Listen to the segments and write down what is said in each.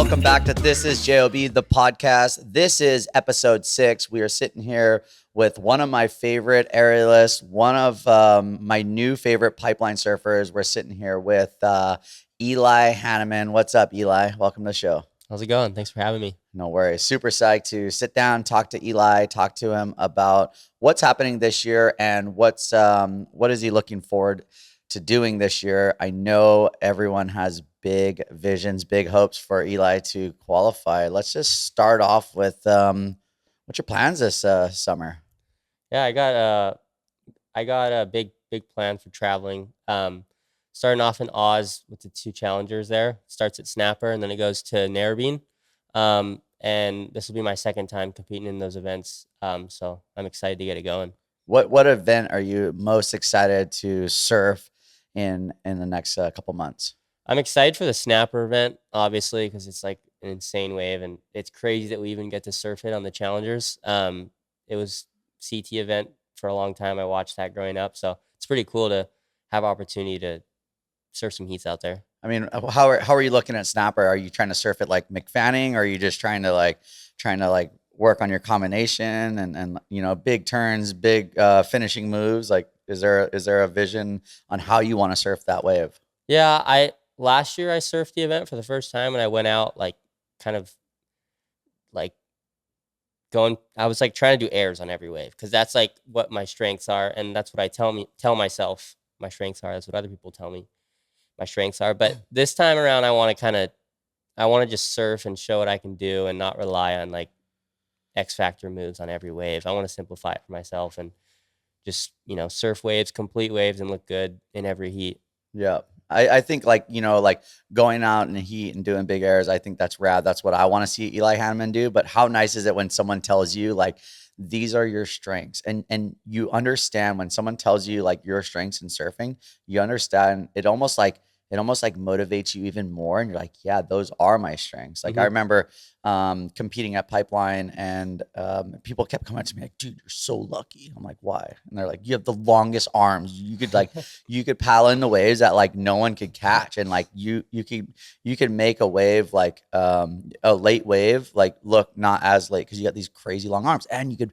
Welcome back to This is JOB, the podcast. This is episode 6. We are sitting here with one of my favorite aerialists, one of my new favorite pipeline surfers. We're sitting here with Eli Hanneman. What's up, Eli? Welcome to the show. How's it going? Thanks for having me. No worries. Super psyched to sit down, talk to Eli, talk to him about what's happening this year and what is he looking forward to doing this year. I know everyone has big visions, big hopes for Eli to qualify. Let's just start off with what's your plans this summer? Yeah, I got a big plan for traveling. Starting off in Oz with the 2 challengers there. Starts at Snapper and then it goes to Narrabeen. And this will be my second time competing in those events. So I'm excited to get it going. What event are you most excited to surf in the next couple months? I'm excited for the Snapper event, obviously, because it's like an insane wave, and it's crazy that we even get to surf it on the challengers. It was CT event for a long time. I watched that growing up, so it's pretty cool to have opportunity to surf some heats out there. I mean, how are you looking at Snapper? Are you trying to surf it like McFanning, or are you just trying to work on your combination and big turns, big finishing moves? Like, is there a vision on how you want to surf that wave? Yeah, last year I surfed the event for the first time, and I went out I was like trying to do airs on every wave because that's like what my strengths are, and that's what I tell myself my strengths are. That's what other people tell me my strengths are. But this time around, I want to just surf and show what I can do and not rely on like X factor moves on every wave. I want to simplify it for myself and just surf waves, complete waves, and look good in every heat. Yeah. I think like going out in the heat and doing big airs, I think that's rad. That's what I want to see Eli Hanneman do. But how nice is it when someone tells you like, these are your strengths, and you understand when someone tells you like your strengths in surfing, you understand it almost like motivates you even more. And you're like, yeah, those are my strengths. Like I remember competing at Pipeline, and people kept coming to me like, dude, you're so lucky. I'm like, why? And they're like, you have the longest arms. You could paddle in the waves that like no one could catch. And like you could make a wave like a late wave like look not as late because you got these crazy long arms, and you could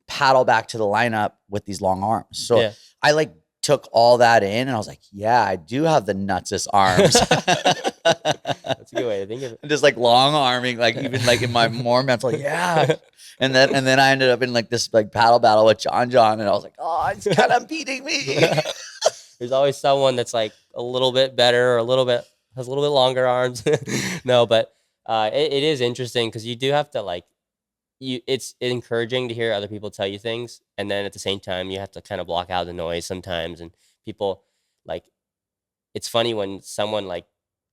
paddle back to the lineup with these long arms. So yeah. I took all that in, and I was like, yeah, I do have the nutsest arms. That's a good way to think of it. Just like long arming, like even like in my more mental, yeah. And then I ended up in like this like paddle battle with John, and I was like, oh, it's kind of beating me. There's always someone that's like a little bit better or has a little bit longer arms. No, but it is interesting because you do have to it's encouraging to hear other people tell you things, and then at the same time you have to kind of block out the noise sometimes. And people it's funny when someone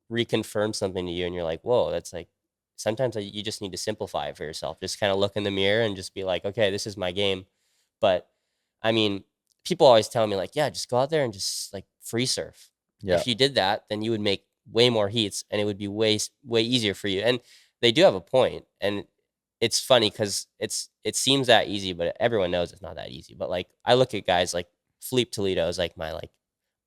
reconfirms something to you and you're like, whoa, that's like sometimes you just need to simplify it for yourself. Just kind of look in the mirror and just be like, okay, this is my game. But I mean, people always tell me like, yeah, just go out there and just like free surf. Yeah. If you did that, then you would make way more heats and it would be way easier for you. And they do have a point. And it's funny because it seems that easy, but everyone knows it's not that easy. But like I look at guys like Felipe Toledo is like my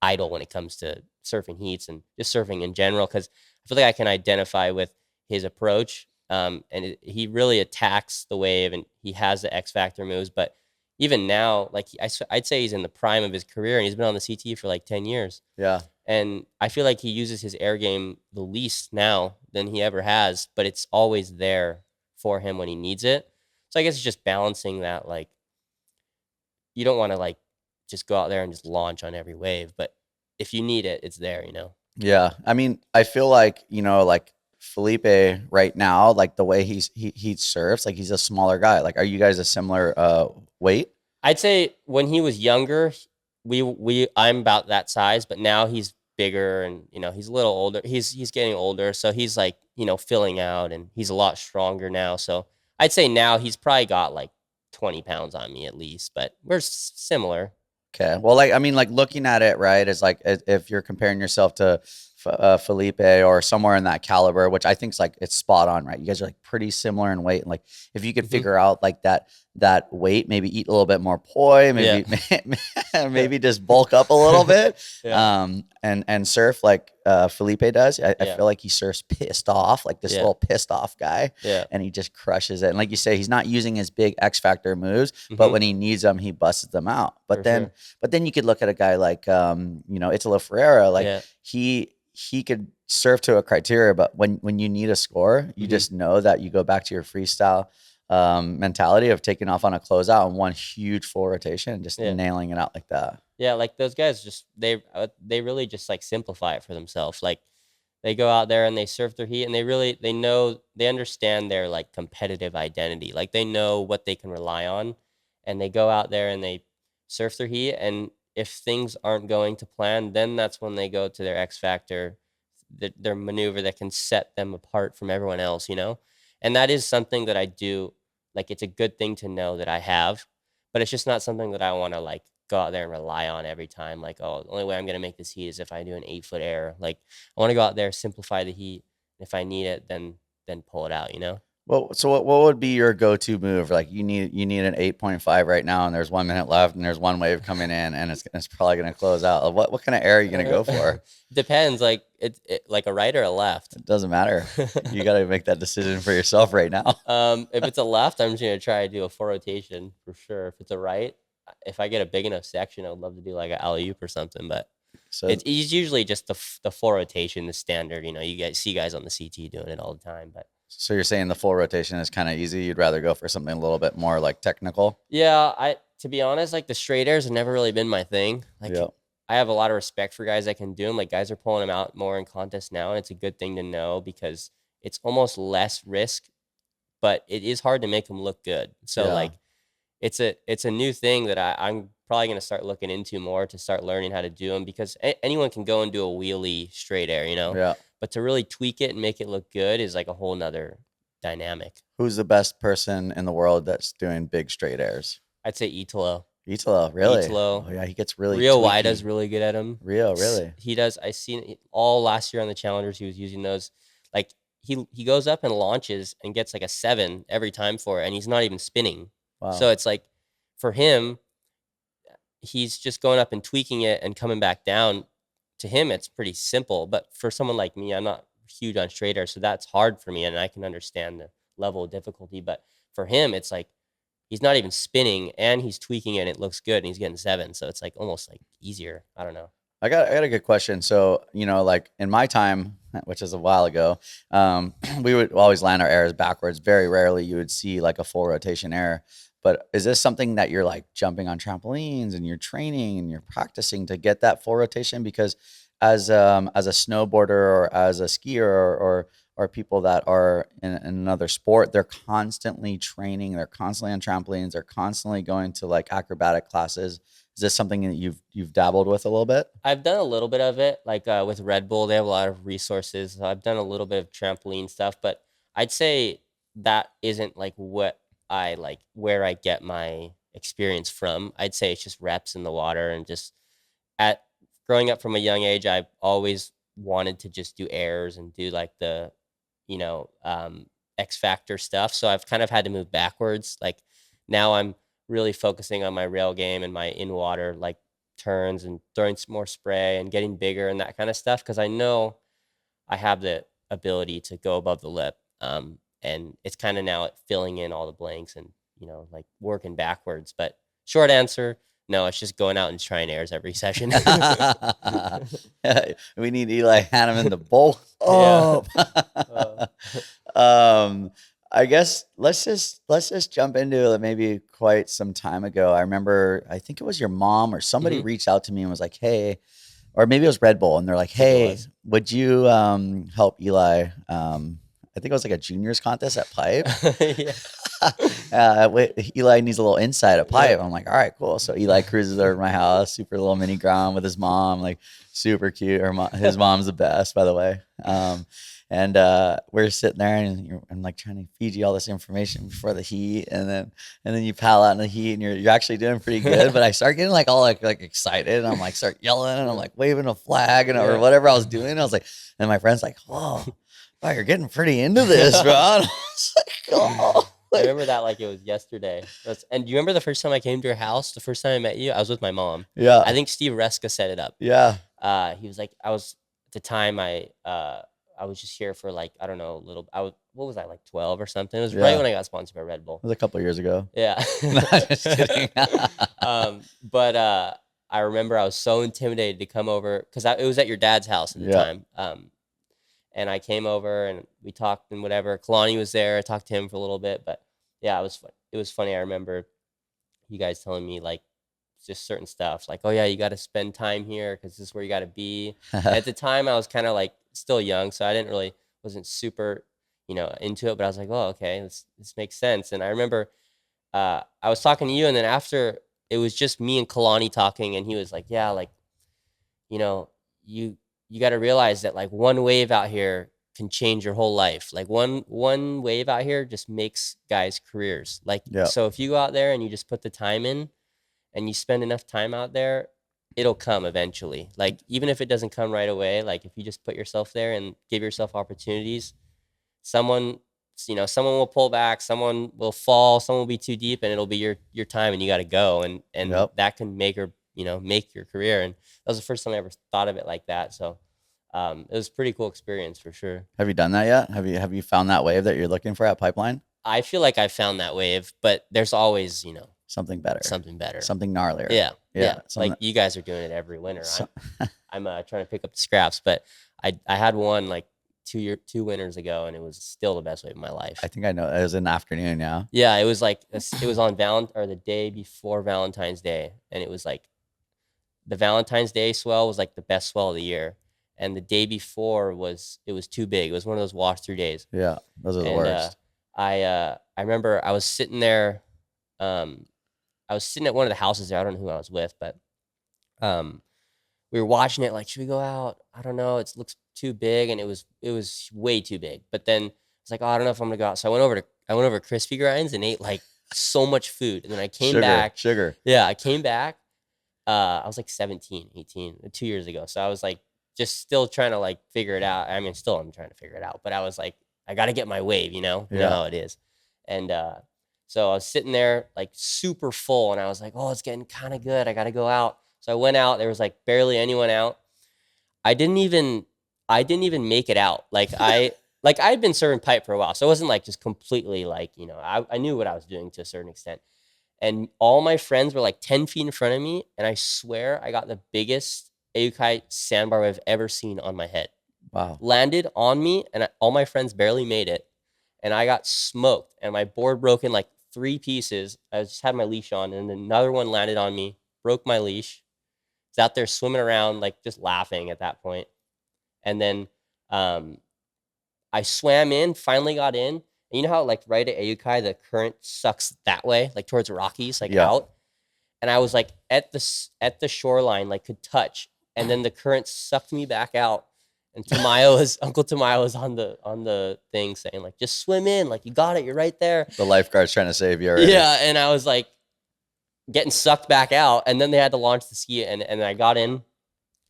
idol when it comes to surfing heats and just surfing in general, because I feel like I can identify with his approach. He really attacks the wave, and he has the X factor moves. But even now, I'd say he's in the prime of his career, and he's been on the CT for like 10 years. Yeah. And I feel like he uses his air game the least now than he ever has, but it's always there for him when he needs it. So I guess it's just balancing that. You don't want to just go out there and just launch on every wave, but if you need it, it's there, Yeah. I mean, I feel like, Felipe right now, like the way he surfs, like he's a smaller guy. Like, are you guys a similar weight? I'd say when he was younger, I'm about that size, but now he's bigger and he's a little older. He's getting older, so he's filling out, and he's a lot stronger now. So I'd say now he's probably got 20 pounds on me at least, but we're similar. Okay. Well, looking at it, right, is like if you're comparing yourself to Felipe or somewhere in that caliber, which I think is it's spot on, right? You guys are pretty similar in weight, and if you could figure out that weight, maybe eat a little bit more poi, Yeah. maybe maybe just bulk up a little bit, Yeah. and surf like Felipe does. I Yeah. feel like he surfs pissed off, like this Yeah. little pissed off guy, Yeah. and he just crushes it. And like you say, he's not using his big X factor moves, but Mhm. when he needs them, he busts them out. For sure. But then you could look at a guy like Italo Ferreira, like Yeah. he could surf to a criteria, but when you need a score, you Mhm. just know that you go back to your freestyle mentality of taking off on a closeout and one huge full rotation and just Yeah. nailing it out like that. Yeah, like those guys just they really just like simplify it for themselves. Like they go out there and they surf their heat and they know they understand their like competitive identity. Like they know what they can rely on and they go out there and they surf their heat and if things aren't going to plan, then that's when they go to their X factor, their maneuver that can set them apart from everyone else, you know? And that is something that I do like it's a good thing to know that I have, but it's just not something that I want to like go out there and rely on every time. Like, oh, the only way I'm gonna make this heat is if I do an 8 foot air. Like, I want to go out there, simplify the heat. If I need it, then pull it out. You know? Well, so what would be your go-to move? Like you need an 8.5 right now, and there's 1 minute left, and there's one wave coming in, and it's probably going to close out. What kind of air are you going to go for? Depends. Like like a right or a left. It doesn't matter. You got to make that decision for yourself right now. If it's a left, I'm just gonna try to do a full rotation for sure. If it's a right, if I get a big enough section, I would love to do like an alley oop or something. But So it's usually just the full rotation, the standard. You know, you guys see guys on the CT doing it all the time, but. so you're saying the full rotation is kind of easy. You'd rather go for something a little bit more like technical. Yeah, I to be honest, like the straight airs have never really been my thing. Like Yeah. I have a lot of respect for guys that can do them. Like guys are pulling them out more in contests now, and it's a good thing to know because it's almost less risk, but it is hard to make them look good. So Yeah. like it's a new thing that I'm probably gonna start looking into more to start learning how to do them because anyone can go and do a wheelie straight air, you know, Yeah. but to really tweak it and make it look good is like a whole nother dynamic. Who's the best person in the world that's doing big straight airs? I'd say Italo. Italo, really? Italo. Oh yeah, he gets really Rio tweaky. Wida's really good at them. Rio, really? He does. I seen it all last year on the challengers. He was using those. Like he goes up and launches and gets like a 7 every time for it, and he's not even spinning. So Wow. it's like for him, he's just going up and tweaking it and coming back down. To him, it's pretty simple. But for someone like me, I'm not huge on straight air, so that's hard for me, and I can understand the level of difficulty. But for him, it's like he's not even spinning and he's tweaking it and it looks good and he's getting 7. So it's like almost like easier. I don't know. I got a good question. So, like in my time, which is a while ago, we would always land our airs backwards. Very rarely you would see like a full rotation air. But is this something that you're like jumping on trampolines and you're training and you're practicing to get that full rotation? Because as a snowboarder or as a skier or people that are in another sport, they're constantly training, they're constantly on trampolines, they're constantly going to like acrobatic classes. Is this something that you've dabbled with a little bit? I've done a little bit of it, like with Red Bull, they have a lot of resources. So I've done a little bit of trampoline stuff, but I'd say that isn't like what I like where I get my experience from. I'd say it's just reps in the water and just at growing up from a young age, I always wanted to just do airs and do like the, you know, X Factor stuff. So I've kind of had to move backwards. Like now I'm really focusing on my rail game and my in water like turns and throwing more spray and getting bigger and that kind of stuff because I know I have the ability to go above the lip. And it's kind of now filling in all the blanks and you know like working backwards. But short answer, no, it's just going out and trying airs every session. We need Eli Hanneman to bulk Yeah. up. I guess let's just jump into it. Maybe quite some time ago. I remember, I think it was your mom or somebody Mhm. reached out to me and was like, "Hey," or maybe it was Red Bull, and they're like, I think it "Hey, was. would you help Eli?" I think it was like a juniors contest at Pipe. Yeah. Eli needs a little insight at Pipe. Yeah. I'm like, all right, cool. So Eli cruises over to my house, super little mini ground with his mom, like super cute. His mom's the best, by the way. And we're sitting there, and I'm like trying to feed you all this information before the heat, and then you pal out in the heat, and you're actually doing pretty good. But I start getting like all like excited, and I'm like start yelling, and I'm like waving a flag and or Yeah. whatever I was doing. I was like, and my friend's like, "Whoa, wow, you're getting pretty into this, bro." And I was like, "Oh." I remember that like it was yesterday. And do you remember the first time I came to your house? The first time I met you, I was with my mom. I Yeah. think Steve Reska set it up. Yeah. He was like, I was at the time I was just here for like I don't know, a little. I was what was I like 12 or something? It was right Yeah. when It I got sponsored by Red Bull. was a couple years ago. Yeah. No, just kidding. But I remember I was so intimidated to come over because it was at your dad's house at the Yeah. time. And I came over and we talked and whatever. Kalani was there. I talked to him for a little bit, but yeah, it was fun. It was funny. I remember you guys telling me like just certain stuff, like, oh yeah, you got to spend time here because this is where you got to be. At the time, I was kind of like still young, so I didn't really wasn't super, into it. But I was like, oh, okay, this makes sense. And I remember I was talking to you, and then after it was just me and Kalani talking, and he was like, yeah, like you know, you you got to realize that like one wave out here can change your whole life. Like one wave out here just makes guys careers. Like Yeah. so if you go out there and you just put the time in and you spend enough time out there, it'll come eventually. Like even if it doesn't come right away, like if you just put yourself there and give yourself opportunities, someone someone will pull back, someone will fall, someone will be too deep, and it'll be your time, and you got to go, and Yep. that can make your career. And that was the first time I ever thought of it like that. So it was a pretty cool experience for sure. Have you done that yet? Have you found that wave that you're looking for at Pipeline? I feel like I found that wave, but there's always Something better. something better. Something gnarlier. Yeah, Yeah. like you guys are doing it every winter. So, I'm trying to pick up the scraps, but I had one like 2 winters ago, and it was still the best wave of my life. I think I know. It was in the afternoon. Yeah. Yeah, it was like it was on or the day before Valentine's Day, and it was like the Valentine's Day swell was like the best swell of the year, and the day before it was too big. It was one of those wash through days. Yeah. Those are the And worst. I remember I was sitting there, I was sitting at one of the houses there. I don't know who I was with, but we were watching it. Like, should we go out? I don't know. It looks too big, and it was way too big. But then it's like, oh, I don't know if I'm gonna go out. So I went over to Crispy Grinds and ate like so much food, and then I came back. Sugar. Yeah, I came back. I was like 17, 18, 2 years ago. So I was like just still trying to like figure it out. I mean, still I'm trying to figure it out, but I was like, I got to get my wave, you know Yeah. how it is. And so I was sitting there like super full, and I was like, oh, it's getting kind of good. I got to go out. So I went out. There was like barely anyone out. I didn't even make it out. Like I'd been serving pipe for a while, so it wasn't like just completely like I knew what I was doing to a certain extent. And all my friends were like 10 feet in front of me, and I swear I got the biggest Aukai sandbar I've ever seen on my head. Wow. Landed on me, and all my friends barely made it, and I got smoked, and my board broke in like 3 pieces. I just had my leash on, and another one landed on me, broke my leash. I was out there swimming around, like just laughing at that point. And then I swam in, finally got in. And you know how like right at Aukai, the current sucks that way, like towards the Rockies, like Yeah. out. And I was like at the shoreline, like could touch, and then the current sucked me back out. And Uncle Tamayo was on the thing saying like, just swim in, like you got it, you're right there. The lifeguard's trying to save you already. Yeah, and I was like getting sucked back out, and then they had to launch the ski, and I got in.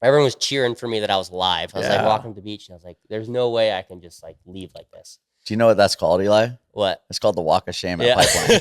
Everyone was cheering for me that I was alive. I was like Yeah. walking to the beach, and I was like, there's no way I can just like leave like this. Do you know what that's called, Eli? What? It's called the walk of shame at Yeah. Pipeline.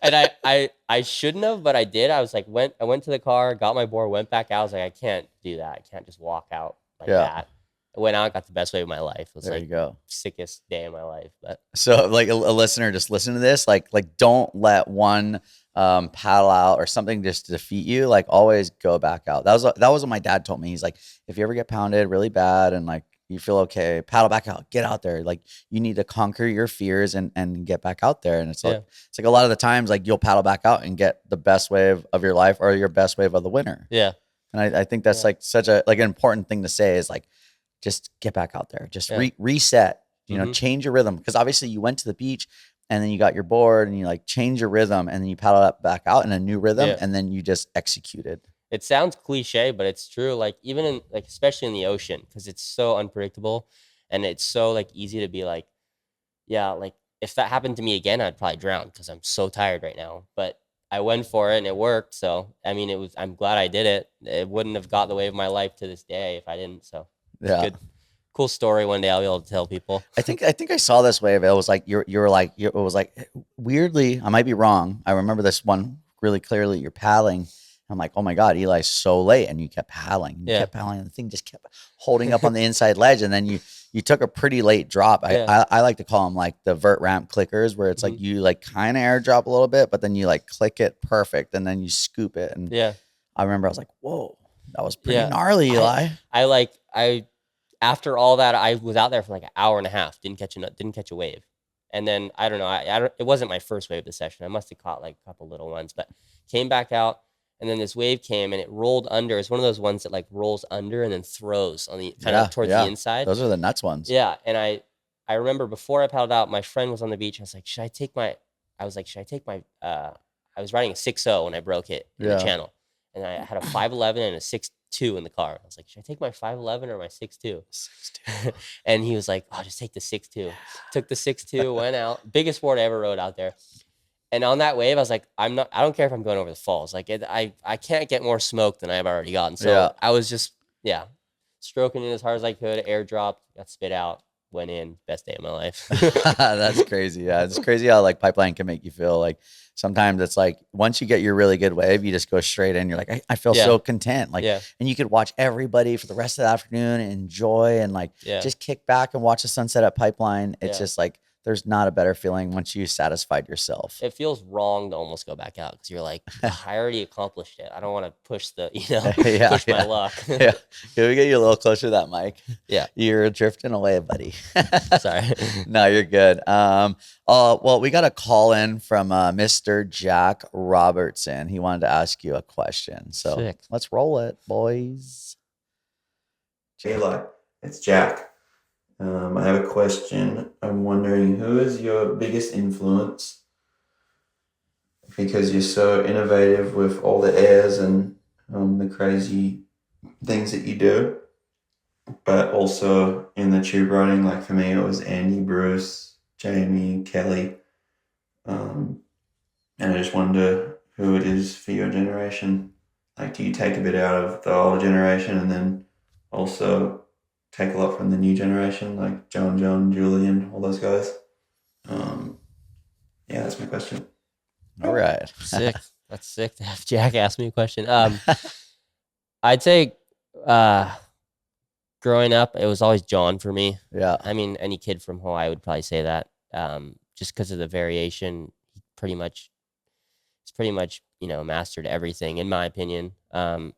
And I shouldn't have, but I did. I was like, I went to the car, got my board, went back out. I was like, I can't do that. I can't just walk out like Yeah. that. I went out, got the best wave of my life. It was There like you go. sickest day of my life. But So like a listener, just listen to this. Like don't let one paddle out or something just defeat you. Like always go back out. That was what my dad told me. He's like, if you ever get pounded really bad and like you feel okay, paddle back out, get out there. Like you need to conquer your fears and get back out there. And it's like a lot of the times like you'll paddle back out and get the best wave of your life or your best wave of the winter. yeah. And I think that's like such a like an important thing to say is like just get back out there. Just reset. You know, change your rhythm. Because obviously you went to the beach and then you got your board and you like change your rhythm and then you paddle up back out in a new rhythm and then you just executed. It sounds cliche, but it's true. Like even in like especially in the ocean, because it's so unpredictable and it's so like easy to be like, yeah, like if that happened to me again, I'd probably drown because I'm so tired right now. But I went for it and it worked. So I mean, I'm glad I did it. It wouldn't have got the way of my life to this day if I didn't. So it's good. Cool story. One day I'll be able to tell people. I think I saw this wave. It was like it was like weirdly. I might be wrong. I remember this one really clearly. You're paddling. I'm like, oh my god, Eli's so late, and you kept paddling. And you Yeah. kept paddling, and the thing just kept holding up on the inside ledge, and then you took a pretty late drop. I, Yeah. I I like to call them like the vert ramp clickers, where it's Hmm. like you like kind of airdrop a little bit, but then you like click it perfect, and then you scoop it. And Yeah. I remember I was like, whoa, that was pretty Yeah. gnarly, I Eli. I like I after all that, I was out there for like an hour and a half. Didn't catch a wave. And then I don't know. I don't. It wasn't my first wave this session. I must have caught like a couple little ones, but came back out. And then this wave came and it rolled under. It's one of those ones that like rolls under and then throws on the kind Yeah, of towards the yeah, inside. those are the nuts ones. Yeah. And I remember before I paddled out, my friend was on the beach. I was like, should I take my? I was like, should I take my? I was riding a 6.0 when I broke it in the Yeah. channel, and I had a 511 and a 6.2 in the car. I was like, should I take my 511 or my 6.2? 6'2". And he was like, oh, just take the 6.2. Took the 6.2, went out. Biggest board I ever rode out there. And on that wave, I was like, I don't care if I'm going over the falls. Like I can't get more smoke than I've already gotten. So Yeah. I was just, yeah, stroking it as hard as I could, airdropped, got spit out, went in, best day of my life. That's crazy. Yeah, it's crazy how like pipeline can make you feel. Like sometimes it's like once you get your really good wave, you just go straight in. You're like, I feel Yeah. so content. Like, Yeah. and you could watch everybody for the rest of the afternoon and enjoy and like Yeah. just kick back and watch the sunset at pipeline. It's Yeah. just like there's not a better feeling once you satisfied yourself. It feels wrong to almost go back out because you're like, I already accomplished it. I don't want to push the, Yeah, push my yeah. luck. Yeah. Can we get you a little closer to that mic? Yeah. You're drifting away, buddy. Sorry. No, you're good. Well, we got a call in from Mr. Jack Robertson. He wanted to ask you a question. So Sick. let's roll it, boys. Eli, it's Jack. I have a question. I'm wondering who is your biggest influence? Because you're so innovative with all the airs and the crazy things that you do, but also in the tube riding, like for me, it was Andy, Bruce, Jamie, Kelly. And I just wonder who it is for your generation. Like, do you take a bit out of the older generation and then also take a lot from the new generation, like John, Julian, all those guys? Yeah, that's my question. All right. Sick. That's sick to have Jack ask me a question. I'd say growing up, it was always John for me. Yeah. I mean, any kid from Hawaii would probably say that. Just because of the variation, he's pretty much, mastered everything in my opinion. And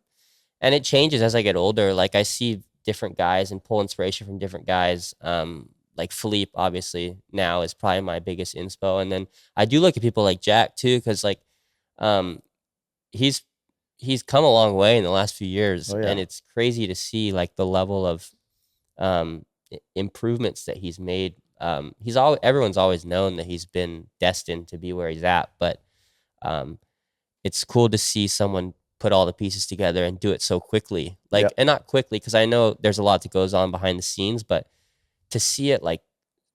it changes as I get older. Like I see different guys and pull inspiration from different guys. Like Philippe, obviously, now is probably my biggest inspo. And then I do look at people like Jack too, because like he's come a long way in the last few years, Oh, yeah. and it's crazy to see like the level of improvements that he's made. Everyone's always known that he's been destined to be where he's at, but it's cool to see someone put all the pieces together and do it so quickly. Like, Yep. and not quickly, because I know there's a lot that goes on behind the scenes, but to see it like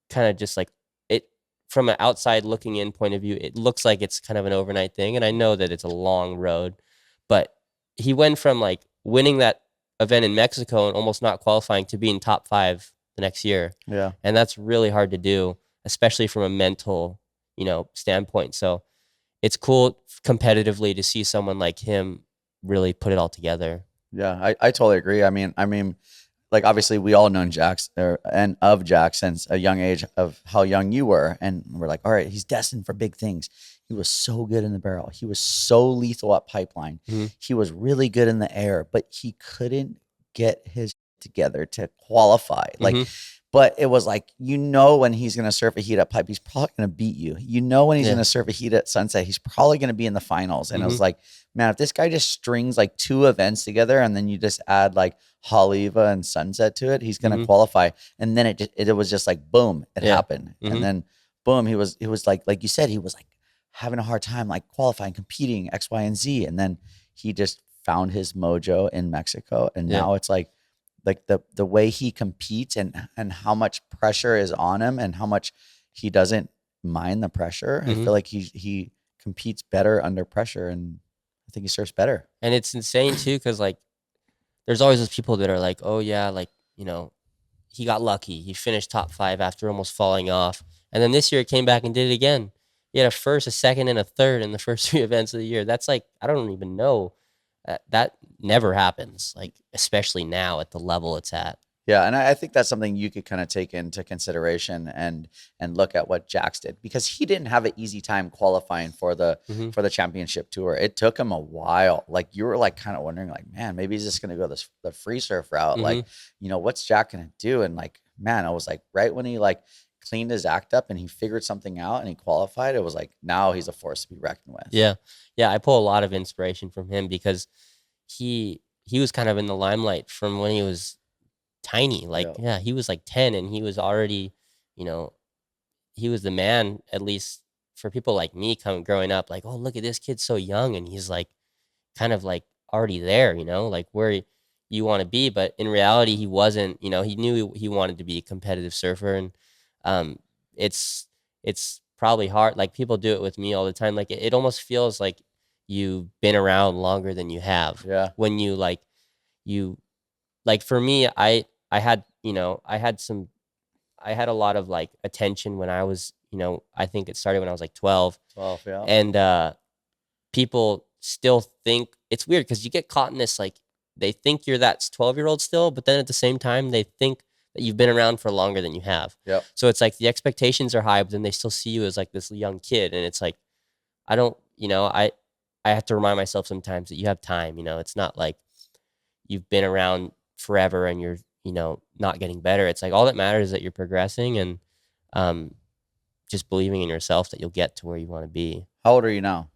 kind of just like it from an outside looking in point of view, it looks like it's kind of an overnight thing. And I know that it's a long road, but he went from like winning that event in Mexico and almost not qualifying to being top 5 the next year. Yeah. And that's really hard to do, especially from a mental, standpoint. So it's cool competitively to see someone like him really put it all together. Yeah. I totally agree. I mean, like obviously we all known Jack's and of Jack since a young age of how young you were. And we're like, all right, he's destined for big things. He was so good in the barrel. He was so lethal at pipeline. Mhm. He was really good in the air, but he couldn't get his together to qualify. Like, but it was like, when he's going to surf a heat at pipe, he's probably going to beat you. When he's Yeah. going to surf a heat at sunset, he's probably going to be in the finals. And it was like, man, if this guy just strings like 2 events together and then you just add like Haleiwa and sunset to it, he's going to qualify. And then it was just like, boom, it Yeah. happened. And then boom, he was like you said, he was like having a hard time, like qualifying, competing X, Y, and Z. And then he just found his mojo in Mexico. And Yeah. now it's like the way he competes and how much pressure is on him and how much he doesn't mind the pressure. I feel like he competes better under pressure, and I think he surfs better. And it's insane too, because like there's always those people that are like, oh yeah, like he got lucky. He finished top 5 after almost falling off. And then this year, he came back and did it again. He had a first, a second, and a third in the first 3 events of the year. That's like, I don't even know. That never happens, like, especially now at the level it's at. Yeah, and I think that's something you could kind of take into consideration and look at what Jax did, because he didn't have an easy time qualifying for the championship tour. It took him a while. Like, you were like kind of wondering, like, man, maybe he's just gonna go the free surf route. Like, what's Jack gonna do? And like, man, I was like, right when he like cleaned his act up and he figured something out and he qualified, it was like, now he's a force to be reckoned with. Yeah, I pull a lot of inspiration from him because he was kind of in the limelight from when he was tiny. Like, he was like 10 and he was already, he was the man, at least for people like me growing up, like, oh, look at this kid so young. And he's like, kind of like already there, like where you want to be. But in reality, he wasn't, he knew he wanted to be a competitive surfer. And it's probably hard. Like, people do it with me all the time. Like, it almost feels like you've been around longer than you have. Yeah. When you like for me, I had, I had a lot of like attention when I was, I think it started when I was like 12. 12, yeah. And people still think it's weird because you get caught in this, like, they think you're that 12-year-old still, but then at the same time, they think that you've been around for longer than you have. Yep. So it's like the expectations are high, but then they still see you as like this young kid. And it's like, I don't, I have to remind myself sometimes that you have time. It's not like you've been around forever and you're, not getting better. It's like, all that matters is that you're progressing and just believing in yourself that you'll get to where you want to be. How old are you now?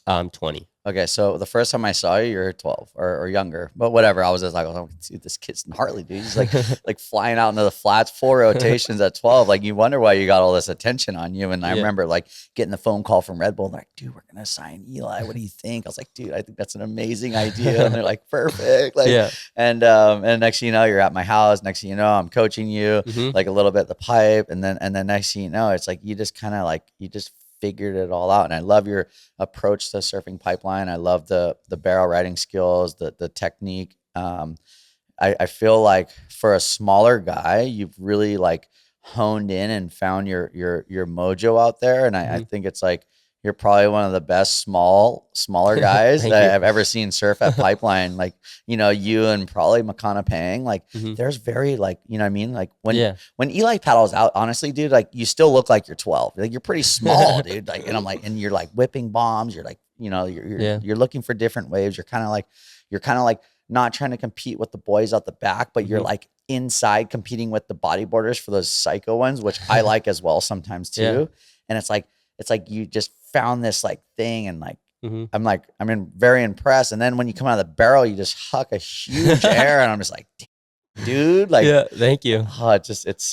I'm 20. Okay, so the first time I saw you, you're 12 or younger, but whatever. I was just like, oh, dude, this kid's gnarly, dude. He's like like flying out into the flats, 4 rotations at 12. Like, you wonder why you got all this attention on you. And I remember like getting the phone call from Red Bull, like, dude, we're gonna sign Eli. What do you think? I was like, dude, I think that's an amazing idea. And they're like, perfect. Like, and next thing you know, you're at my house. Next thing you know, I'm coaching you like a little bit the pipe, and then next thing you know, it's like you just kind of like figured it all out. And I love your approach to surfing pipeline. I love the barrel riding skills, the technique. I feel like for a smaller guy, you've really like honed in and found your mojo out there. And I think it's like, you're probably one of the best smaller guys that I've ever seen surf at Pipeline. Like, you and probably Makana Pang, like there's very like, you know what I mean? Like when Eli paddles out, honestly, dude, like you still look like you're 12. Like, you're pretty small, dude. Like, and I'm like, and you're like whipping bombs. You're like, you're looking for different waves. You're kind of like not trying to compete with the boys out the back, but you're like inside competing with the bodyboarders for those psycho ones, which I like as well sometimes too. And it's like you just found this like thing, and like I'm very impressed. And then when you come out of the barrel, you just huck a huge air, and I'm just like, dude, like, thank you. It's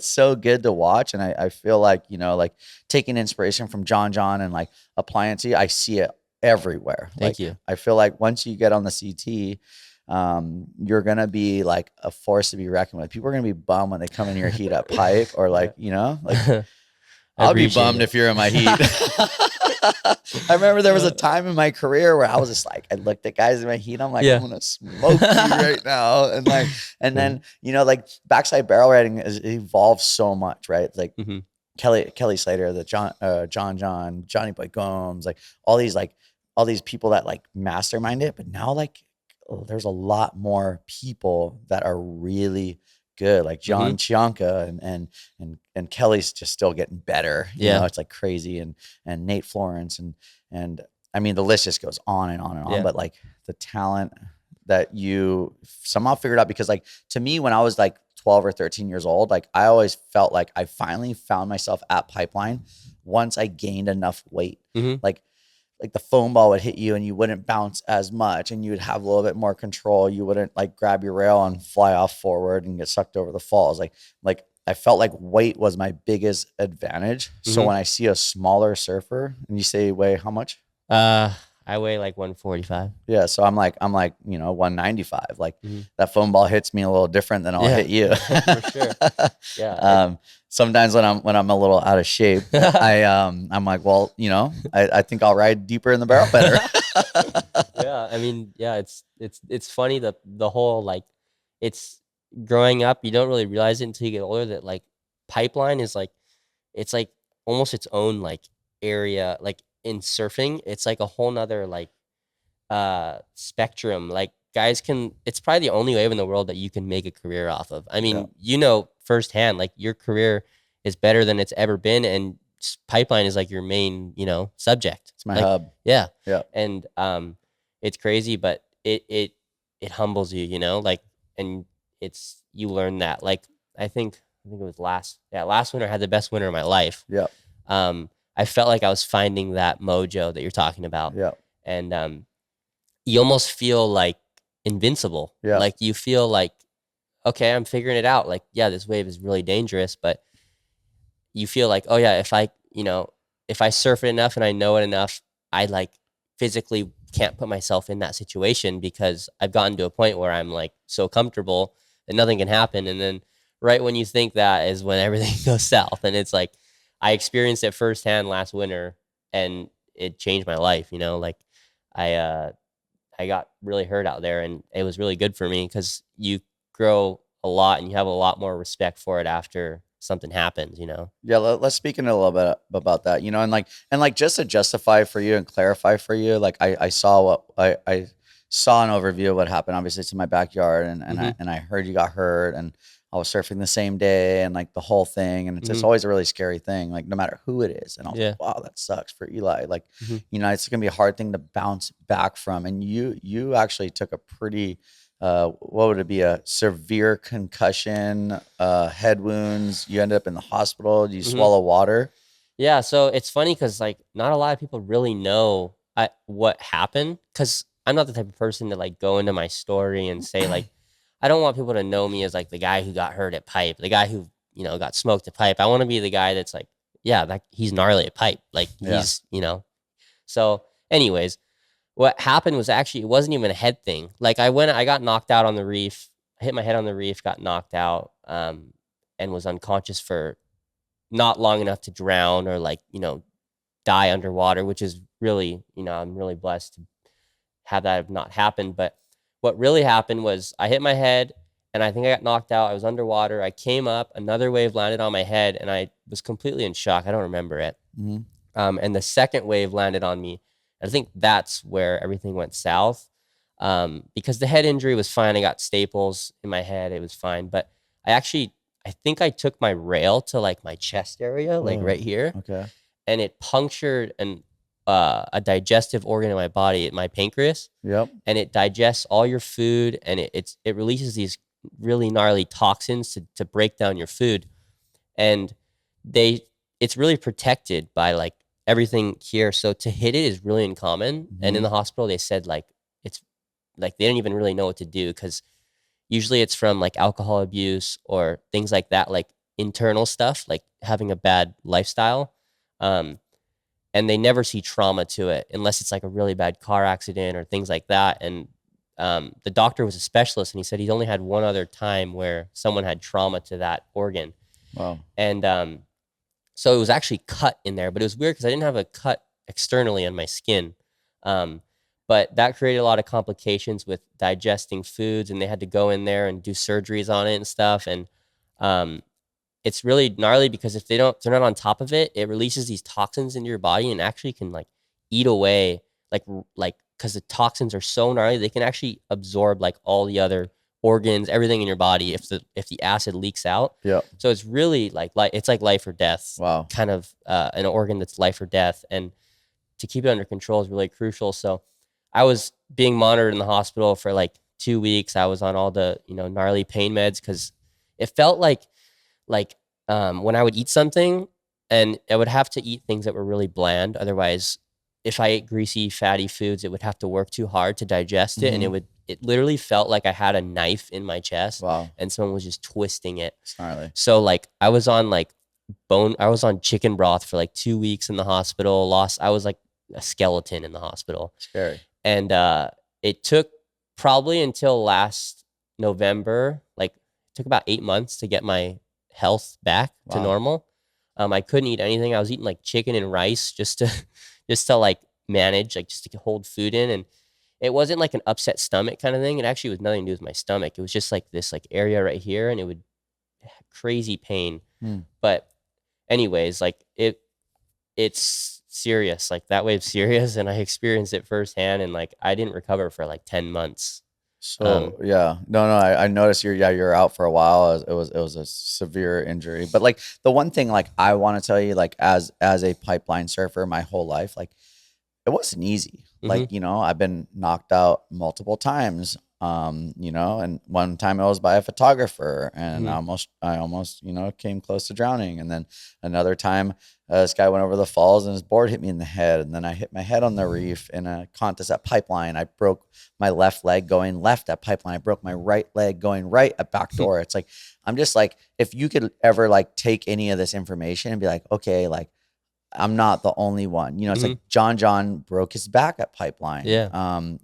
so good to watch. And I feel like, like taking inspiration from John and like applying it to you, I see it everywhere. Thank you. I feel like once you get on the CT, you're gonna be like a force to be reckoned with. People are gonna be bummed when they come in your heat up pipe, or like, like I'll be bummed if you're in my heat. I remember there was a time in my career where I was just like, I looked at guys in my heat, I'm like, I'm gonna smoke you right now. And like, and then, like backside barrel riding is evolved so much, right? Like Kelly Slater, the John, Johnny Boy Gomes, like all these people that like mastermind it. But now like there's a lot more people that are really good, like John Chianca and Kelly's just still getting better. You know, it's like crazy. And Nate Florence and I mean, the list just goes on and on and on, but like the talent that you somehow figured out, because like, to me, when I was like 12 or 13 years old, like I always felt like I finally found myself at Pipeline once I gained enough weight. Like the foam ball would hit you and you wouldn't bounce as much, and you would have a little bit more control. You wouldn't like grab your rail and fly off forward and get sucked over the falls. Like I felt like weight was my biggest advantage. So when I see a smaller surfer, and you say weigh how much? I weigh like 145. Yeah. So I'm like, 195. Like that foam ball hits me a little different than I'll hit you. For sure. Yeah. Sometimes when I'm a little out of shape, I'm like, well, I think I'll ride deeper in the barrel better. I mean, it's funny that the whole, like, it's growing up, you don't really realize it until you get older that like pipeline is like it's like almost its own like area. Like in surfing, it's like a whole nother like spectrum. Like guys can it's probably the only wave in the world that you can make a career off of. I Yeah. mean, firsthand, like your career is better than it's ever been, and pipeline is like your main, subject. It's my Like, hub. yeah. Yeah. And it's crazy, but it humbles you, like, and it's you learn that. Like I think it was last winter I had the best winter of my life. Yeah. I felt like I was finding that mojo that you're talking about. Yeah. And you almost feel like invincible. Yeah. Like you feel like, okay, I'm figuring it out. Like, yeah, this wave is really dangerous, but you feel like, oh yeah, if I surf it enough and I know it enough, I like physically can't put myself in that situation because I've gotten to a point where I'm like so comfortable that nothing can happen. And then right when you think that is when everything goes south. And it's like I experienced it firsthand last winter and it changed my life, like I I got really hurt out there and it was really good for me because you grow a lot and you have a lot more respect for it after something happens. Yeah, let's speak in a little bit about that, and like just to justify for you and clarify for you, like I saw what I saw an overview of what happened. Obviously, it's in my backyard, and I heard you got hurt, and I was surfing the same day, and like the whole thing, and it's just Mhm. always a really scary thing, like no matter who it is. And I was Yeah. like, wow, that sucks for Eli. Like, Mhm. it's gonna be a hard thing to bounce back from, and you actually took a pretty what would it be, a severe concussion, head wounds, you ended up in the hospital, do you Mhm. swallow water? Yeah, so it's funny because like not a lot of people really know what happened because I'm not the type of person to like go into my story and say like I don't want people to know me as like the guy who got hurt at pipe, the guy who got smoked at pipe. I want to be the guy that's like, yeah, that he's gnarly at pipe, like Yeah. he's. So, anyways, what happened was actually it wasn't even a head thing. Like I got knocked out on the reef, I hit my head on the reef, got knocked out, and was unconscious for not long enough to drown or like die underwater, which is really, I'm really blessed to have that have not happened. But what really happened was I hit my head and I think I got knocked out. I was underwater. I came up, another wave landed on my head, and I was completely in shock. I don't remember it. Mhm. And the second wave landed on me. I think that's where everything went south. Because the head injury was fine. I got staples in my head. It was fine. But I think I took my rail to like my chest area, like Oh, right here, okay. and it punctured a digestive organ in my body, my pancreas, Yep. and it digests all your food, and it releases these really gnarly toxins to break down your food, and they it's really protected by like everything here. So to hit it is really uncommon, and in Mhm. the hospital they said like it's like they didn't even really know what to do because usually it's from like alcohol abuse or things like that, like internal stuff, like having a bad lifestyle. Um, and they never see trauma to it unless it's like a really bad car accident or things like that. And the doctor was a specialist, and he said he's only had one other time where someone had trauma to that organ. Wow. And so it was actually cut in there, but it was weird because I didn't have a cut externally on my skin. Um, but that created a lot of complications with digesting foods, and they had to go in there and do surgeries on it and stuff. And um, it's really gnarly because if they're not on top of it, it releases these toxins into your body and actually can like eat away like because the toxins are so gnarly, they can actually absorb like all the other organs, everything in your body if the acid leaks out. Yep. So it's really like it's like life or death, Wow. kind of an organ that's life or death, and to keep it under control is really crucial. So I was being monitored in the hospital for like 2 weeks. I was on all the gnarly pain meds because it felt like when I would eat something, and I would have to eat things that were really bland. Otherwise, if I ate greasy, fatty foods, it would have to work too hard to digest it, and Mhm. it literally felt like I had a knife in my chest, Wow. and someone was just twisting it. It's gnarly. So like I was on chicken broth for like 2 weeks in the hospital. I was like a skeleton in the hospital. Scary. And it took probably until last November, like it took about 8 months to get my health back to Wow. normal. I couldn't eat anything. I was eating like chicken and rice just to just to like manage, like just to hold food in. And it wasn't like an upset stomach kind of thing. It actually was nothing to do with my stomach. It was just like this like area right here, and it would crazy pain. Hmm. But anyways, like it's serious. Like that wave's serious, and I experienced it firsthand, and like I didn't recover for like 10 months. So yeah, no, I noticed you're out for a while. It was a severe injury, but like the one thing like I want to tell you, like as a pipeline surfer my whole life, like it wasn't easy. Mm-hmm. Like, I've been knocked out multiple times. And one time it was by a photographer and Mm-hmm. I almost, came close to drowning. And then another time, this guy went over the falls and his board hit me in the head. And then I hit my head on the reef in a contest at Pipeline. I broke my left leg going left at Pipeline. I broke my right leg going right at Backdoor. It's like, I'm just like, if you could ever like take any of this information and be like, okay, like, I'm not the only one. It's Mm-hmm. like John broke his back at Pipeline. Yeah. Liam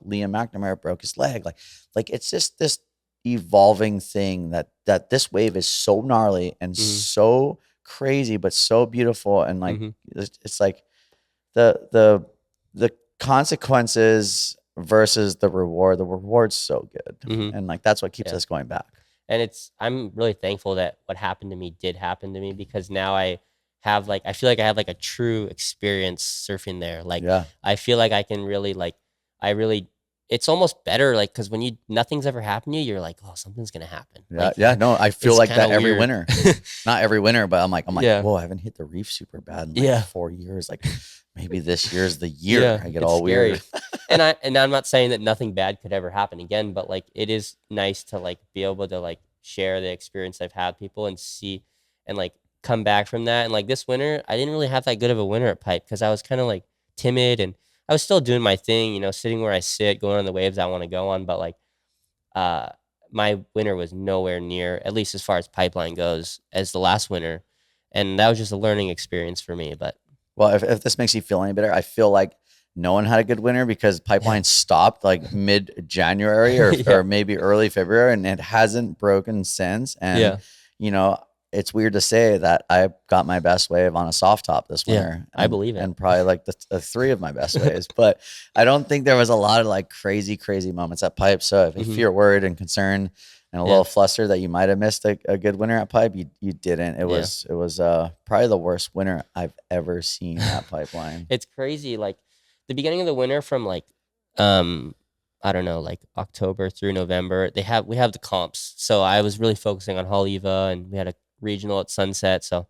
McNamara broke his leg. Like it's just this evolving thing that this wave is so gnarly and Mm-hmm. so crazy, but so beautiful. And like Mm-hmm. it's like the consequences versus the reward. The reward's so good, Mm-hmm. and like that's what keeps Yeah. us going back. And I'm really thankful that what happened to me did happen to me, because now I feel like I have like a true experience surfing there. Like Yeah. I feel like I can really it's almost better, like, because when nothing's ever happened to you, you're like, oh, something's gonna happen. Yeah, Like, yeah. No, I feel it's like kinda that every weird. winter. Not every winter, but I'm like, Yeah. whoa, I haven't hit the reef super bad in like Yeah. 4 years. Like maybe this year's the year. Yeah, I get it's all scary. weird. And I'm not saying that nothing bad could ever happen again, but like it is nice to like be able to like share the experience I've had with people and see and like come back from that. And like this winter, I didn't really have that good of a winter at Pipe because I was kind of like timid, and I was still doing my thing, sitting where I sit, going on the waves I want to go on. But like uh my winter was nowhere near, at least as far as Pipeline goes, as the last winter. And that was just a learning experience for me. But Well, if this makes you feel any better, I feel like no one had a good winter because Pipeline stopped like mid January or, Yeah. or maybe early February, and it hasn't broken since. And, Yeah. it's weird to say that I got my best wave on a soft top this Yeah, winter. I believe it. And probably like the three of my best waves. But I don't think there was a lot of like crazy, crazy moments at Pipe. So if Mhm. you're worried and concerned and a Yeah. little flustered that you might have missed a good winter at Pipe, you didn't. It Yeah. was probably the worst winter I've ever seen at Pipeline. It's crazy. Like the beginning of the winter from like I don't know, like October through November, we have the comps. So I was really focusing on Haleiwa, and we had a regional at Sunset. So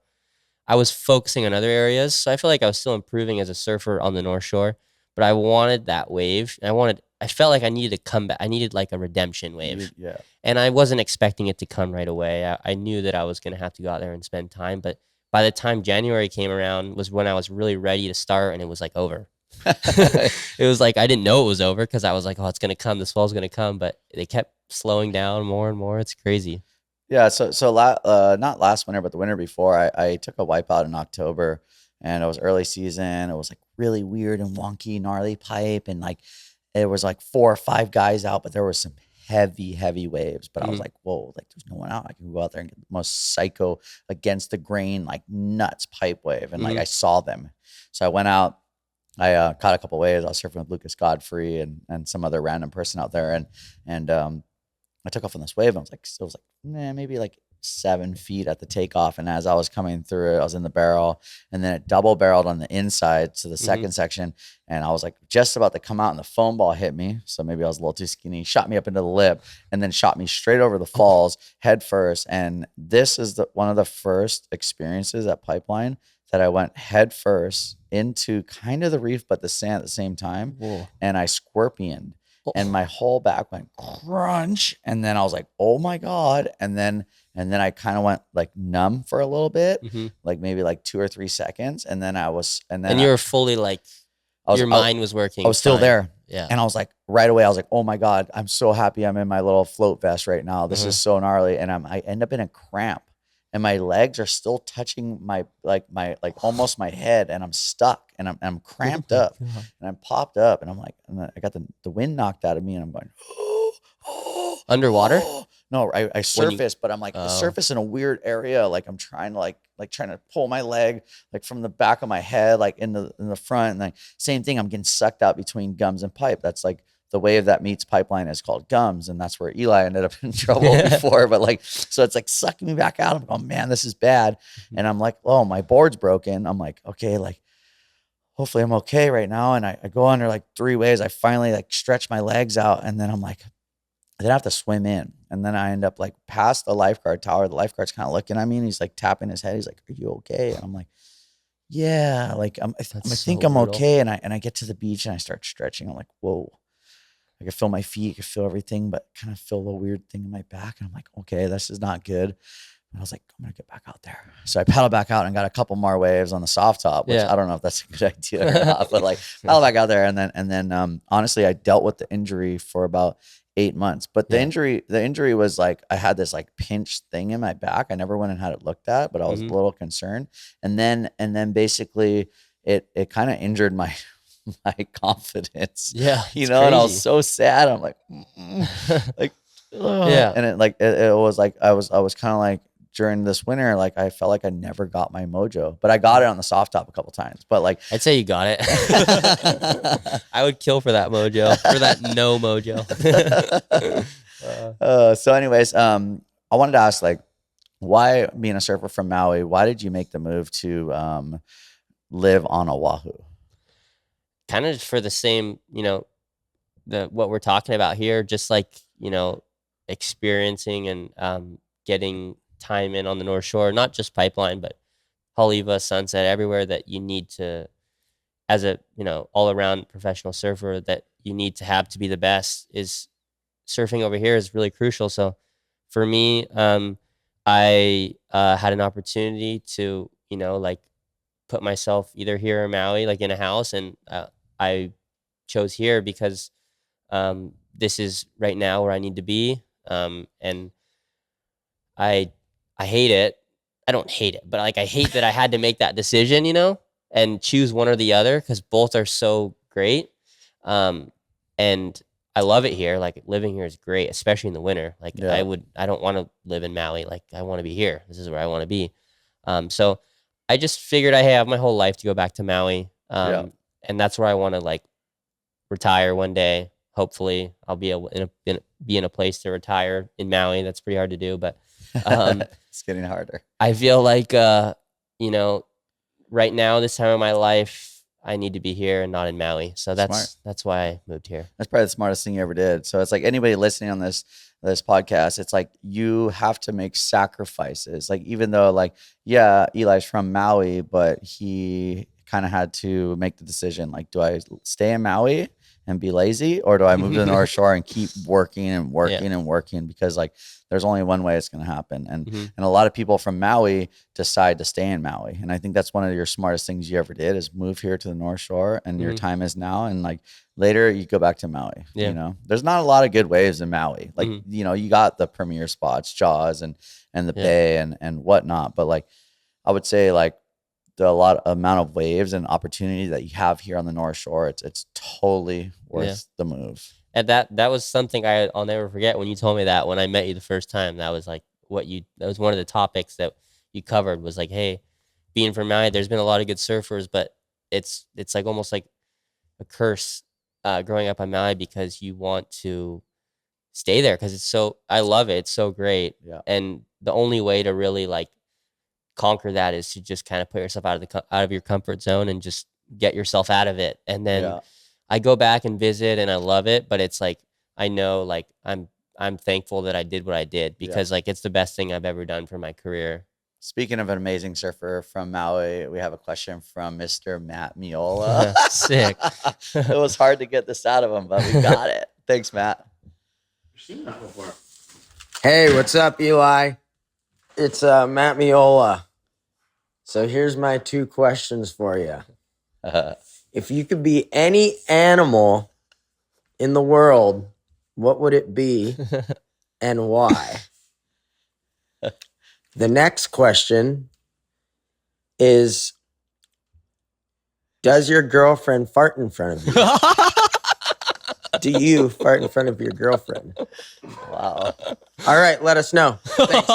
I was focusing on other areas. So I feel like I was still improving as a surfer on the North Shore, but I wanted that wave. And I felt like I needed to come back. I needed like a redemption wave. Yeah. And I wasn't expecting it to come right away. I knew that I was going to have to go out there and spend time. But by the time January came around was when I was really ready to start, and it was like over. It was like I didn't know it was over because I was like, oh, it's going to come. This fall's going to come. But they kept slowing down more and more. It's crazy. Yeah, not last winter, but the winter before, I took a wipeout in October, and it was early season. It was like really weird and wonky, gnarly pipe, and like it was like 4 or 5 guys out, but there was some heavy waves. But I was Mhm. like, whoa, like there's no one out. I can go out there and get the most psycho against the grain, like nuts pipe wave, and like Mhm. I saw them. So I went out. I caught a couple waves. I was surfing with Lucas Godfrey and some other random person out there, and I took off on this wave, and it was like maybe like 7 feet at the takeoff. And as I was coming through it, I was in the barrel, and then it double barreled on the inside to the second section. And I was like just about to come out, and the foam ball hit me. So maybe I was a little too skinny, shot me up into the lip, and then shot me straight over the falls head first. And this is one of the first experiences at Pipeline that I went head first into kind of the reef, but the sand at the same time. Whoa. And I scorpioned. And my whole back went crunch, and then I was like, "Oh my god!" And then I kind of went like numb for a little bit, Mhm. like maybe like 2 or 3 seconds, and then And you were fully like, your mind was working. I was still fine. there, Yeah. and I was like, right away, I was like, "Oh my god, I'm so happy I'm in my little float vest right now. This is so gnarly." And I end up in a cramp, and my legs are still touching my almost my head, and I'm stuck, and I'm cramped up. God. And I'm popped up, and I'm like, and I got the wind knocked out of me, and I'm going, Underwater? No, I When you surface, but I'm like oh. surface in a weird area. Like I'm trying to like trying to pull my leg like from the back of my head, like in the front. And like same thing, I'm getting sucked out between gums and pipe. That's like the wave that meets pipeline is called gums. And that's where Eli ended up in trouble before. But like, so it's like sucking me back out. I'm like, oh man, this is bad. And I'm like, oh, my board's broken. I'm like, okay, like hopefully I'm okay right now. And I go under like 3 waves. I finally like stretch my legs out. And then I'm like, then I have to swim in. And then I end up like past the lifeguard tower. The lifeguard's kind of looking at me and he's like tapping his head. He's like, are you okay? And I'm like, yeah, like I think I'm brutal. okay. And I get to the beach and I start stretching. I'm like, whoa. I could feel my feet, I could feel everything, but kind of feel a weird thing in my back. And I'm like, okay, this is not good. And I was like, I'm gonna get back out there. So I paddled back out and got a couple more waves on the soft top, which I don't know if that's a good idea or not, but like paddle back out there. And then honestly, I dealt with the injury for about 8 months. But the injury was like I had this like pinched thing in my back. I never went and had it looked at, but I was a little concerned. And then basically it kind of injured my confidence. Yeah. You know, and I was so sad. I'm like, like, yeah. And it like it was like I was kind of like during this winter, like I felt like I never got my mojo, but I got it on the soft top a couple times. But like, I'd say you got it. I would kill for that mojo, for that no mojo. So anyways, I wanted to ask like, why being a surfer from Maui, why did you make the move to live on Oahu? Kind of for the same, you know, what we're talking about here, just like, you know, experiencing and getting time in on the North Shore, not just Pipeline, but Haleiwa, Sunset, everywhere that you need to, as a, you know, all around professional surfer, that you need to have to be the best, is surfing over here is really crucial. So for me, I had an opportunity to, you know, like put myself either here or Maui, like in a house, and I chose here because this is right now where I need to be, and I hate it. I don't hate it, but like I hate that I had to make that decision, you know, and choose one or the other because both are so great. And I love it here. Like living here is great, especially in the winter. Like I don't want to live in Maui. Like I want to be here. This is where I want to be. So I just figured I have my whole life to go back to Maui. And that's where I want to like retire one day. Hopefully I'll be able be in a place to retire in Maui. That's pretty hard to do, but it's getting harder. I feel like, you know, right now, this time of my life, I need to be here and not in Maui. So that's why I moved here. That's probably the smartest thing you ever did. So it's like anybody listening on this podcast, it's like you have to make sacrifices. Like even though like, yeah, Eli's from Maui, but he kind of had to make the decision. Like, do I stay in Maui and be lazy, or do I move to the North Shore and keep working and working and working? Because like there's only one way it's going to happen. And a lot of people from Maui decide to stay in Maui. And I think that's one of your smartest things you ever did, is move here to the North Shore, and your time is now. And like later you go back to Maui. You know, there's not a lot of good waves in Maui. Like, you know, you got the premier spots, Jaws and the Bay and whatnot. But like, I would say like, the amount of waves and opportunity that you have here on the North Shore, it's totally worth the move. And that was something I'll never forget when you told me that when I met you the first time. That was like that was one of the topics that you covered, was like, hey, being from Maui, there's been a lot of good surfers, but it's like almost like a curse growing up on Maui, because you want to stay there because I love it. It's so great. And the only way to really like conquer that is to just kind of put yourself out of your comfort zone and just get yourself out of it. And then I go back and visit and I love it, but it's like I know like I'm thankful that I did what I did, because like it's the best thing I've ever done for my career. Speaking of an amazing surfer from Maui, we have a question from Mr. Matt Miola. Sick. It was hard to get this out of him, but we got it. Thanks, Matt. I've seen that before. Hey, what's up, Eli? It's Matt Miola. So here's my 2 questions for you. If you could be any animal in the world, what would it be and why? The next question is, does your girlfriend fart in front of you? do you fart in front of your girlfriend? Wow. All right, let us know. Thanks,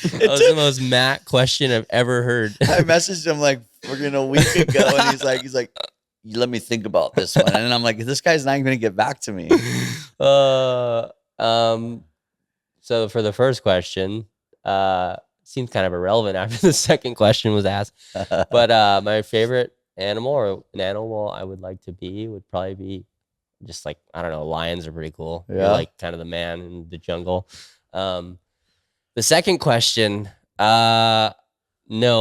dude. That was the most Matt question I've ever heard. I messaged him like freaking a week ago, and he's like, "You let me think about this one," and I'm like, "This guy's not even gonna get back to me." uh, so for the first question, seems kind of irrelevant after the second question was asked. But my favorite animal or an animal I would like to be would probably be just like, I don't know, lions are pretty cool. You're Yeah. like kind of the man in the jungle. The second question, no,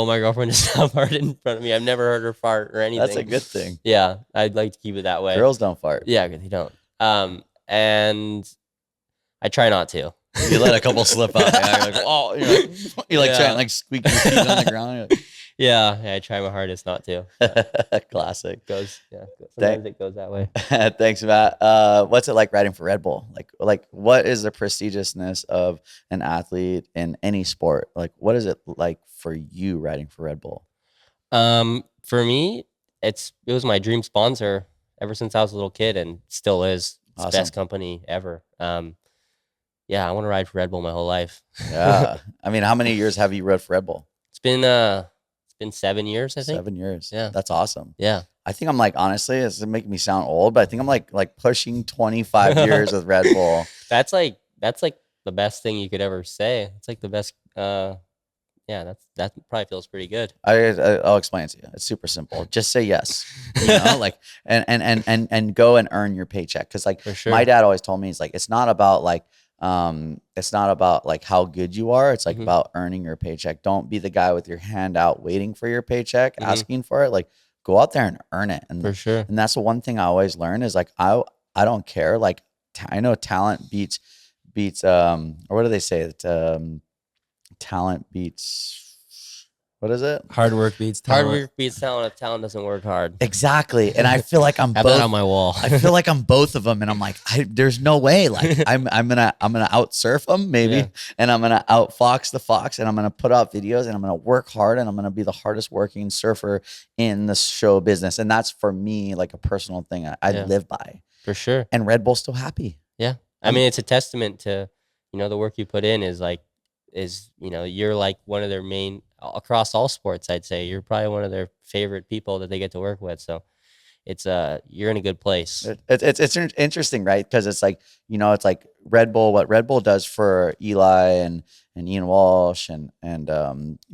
my girlfriend does not fart in front of me. I've never heard her fart or anything. That's a good thing. Yeah, I'd like to keep it that way. Girls don't fart. Yeah, they don't. And I try not to. You let a couple slip out. Yeah, you're like, oh, you're like Yeah. trying to like squeak your feet on the ground. You're Yeah, I try my hardest not to. like, classic. Sometimes it goes that way. Thanks, Matt. What's it like riding for Red Bull? Like what is the prestigiousness of an athlete in any sport? Like, what is it like for you riding for Red Bull? For me, it was my dream sponsor ever since I was a little kid, and still is. It's the Awesome. best company ever. Yeah, I want to ride for Red Bull my whole life. Yeah. I mean, how many years have you rode for Red Bull? It's been 7 years, I think. 7 years. Yeah. That's awesome. Yeah. I think I'm like, honestly, it's making me sound old, but I think I'm like pushing 25 years with Red Bull. That's like the best thing you could ever say. It's like the best. Yeah, that probably feels pretty good. I'll explain it to you. It's super simple. Just say yes, like, and go and earn your paycheck. Cause like For sure. my dad always told me, it's like, it's not about like how good you are. It's like Mhm. about earning your paycheck. Don't be the guy with your hand out waiting for your paycheck, Mhm. asking for it. Like, go out there and earn it. And For sure. and that's the one thing I always learn is like, I don't care. Like, I know talent beats or what do they say? That talent beats, what is it? Hard work beats talent. Hard work beats talent if talent doesn't work hard. Exactly. And I feel like I'm Have both. that on my wall. I feel like I'm both of them, and I'm like, there's no way. Like, I'm gonna out surf them maybe, Yeah. and I'm gonna out fox the fox, and I'm gonna put out videos, and I'm gonna work hard, and I'm gonna be the hardest working surfer in the show business, and that's for me like a personal thing I Yeah. live by. For sure. And Red Bull's still happy. Yeah. I mean, it's a testament to, the work you put in is you're like one of their main across all sports. I'd say you're probably one of their favorite people that they get to work with. So it's you're in a good place. It's interesting, right? Because it's like, it's like Red Bull, what Red Bull does for Eli and Ian Walsh and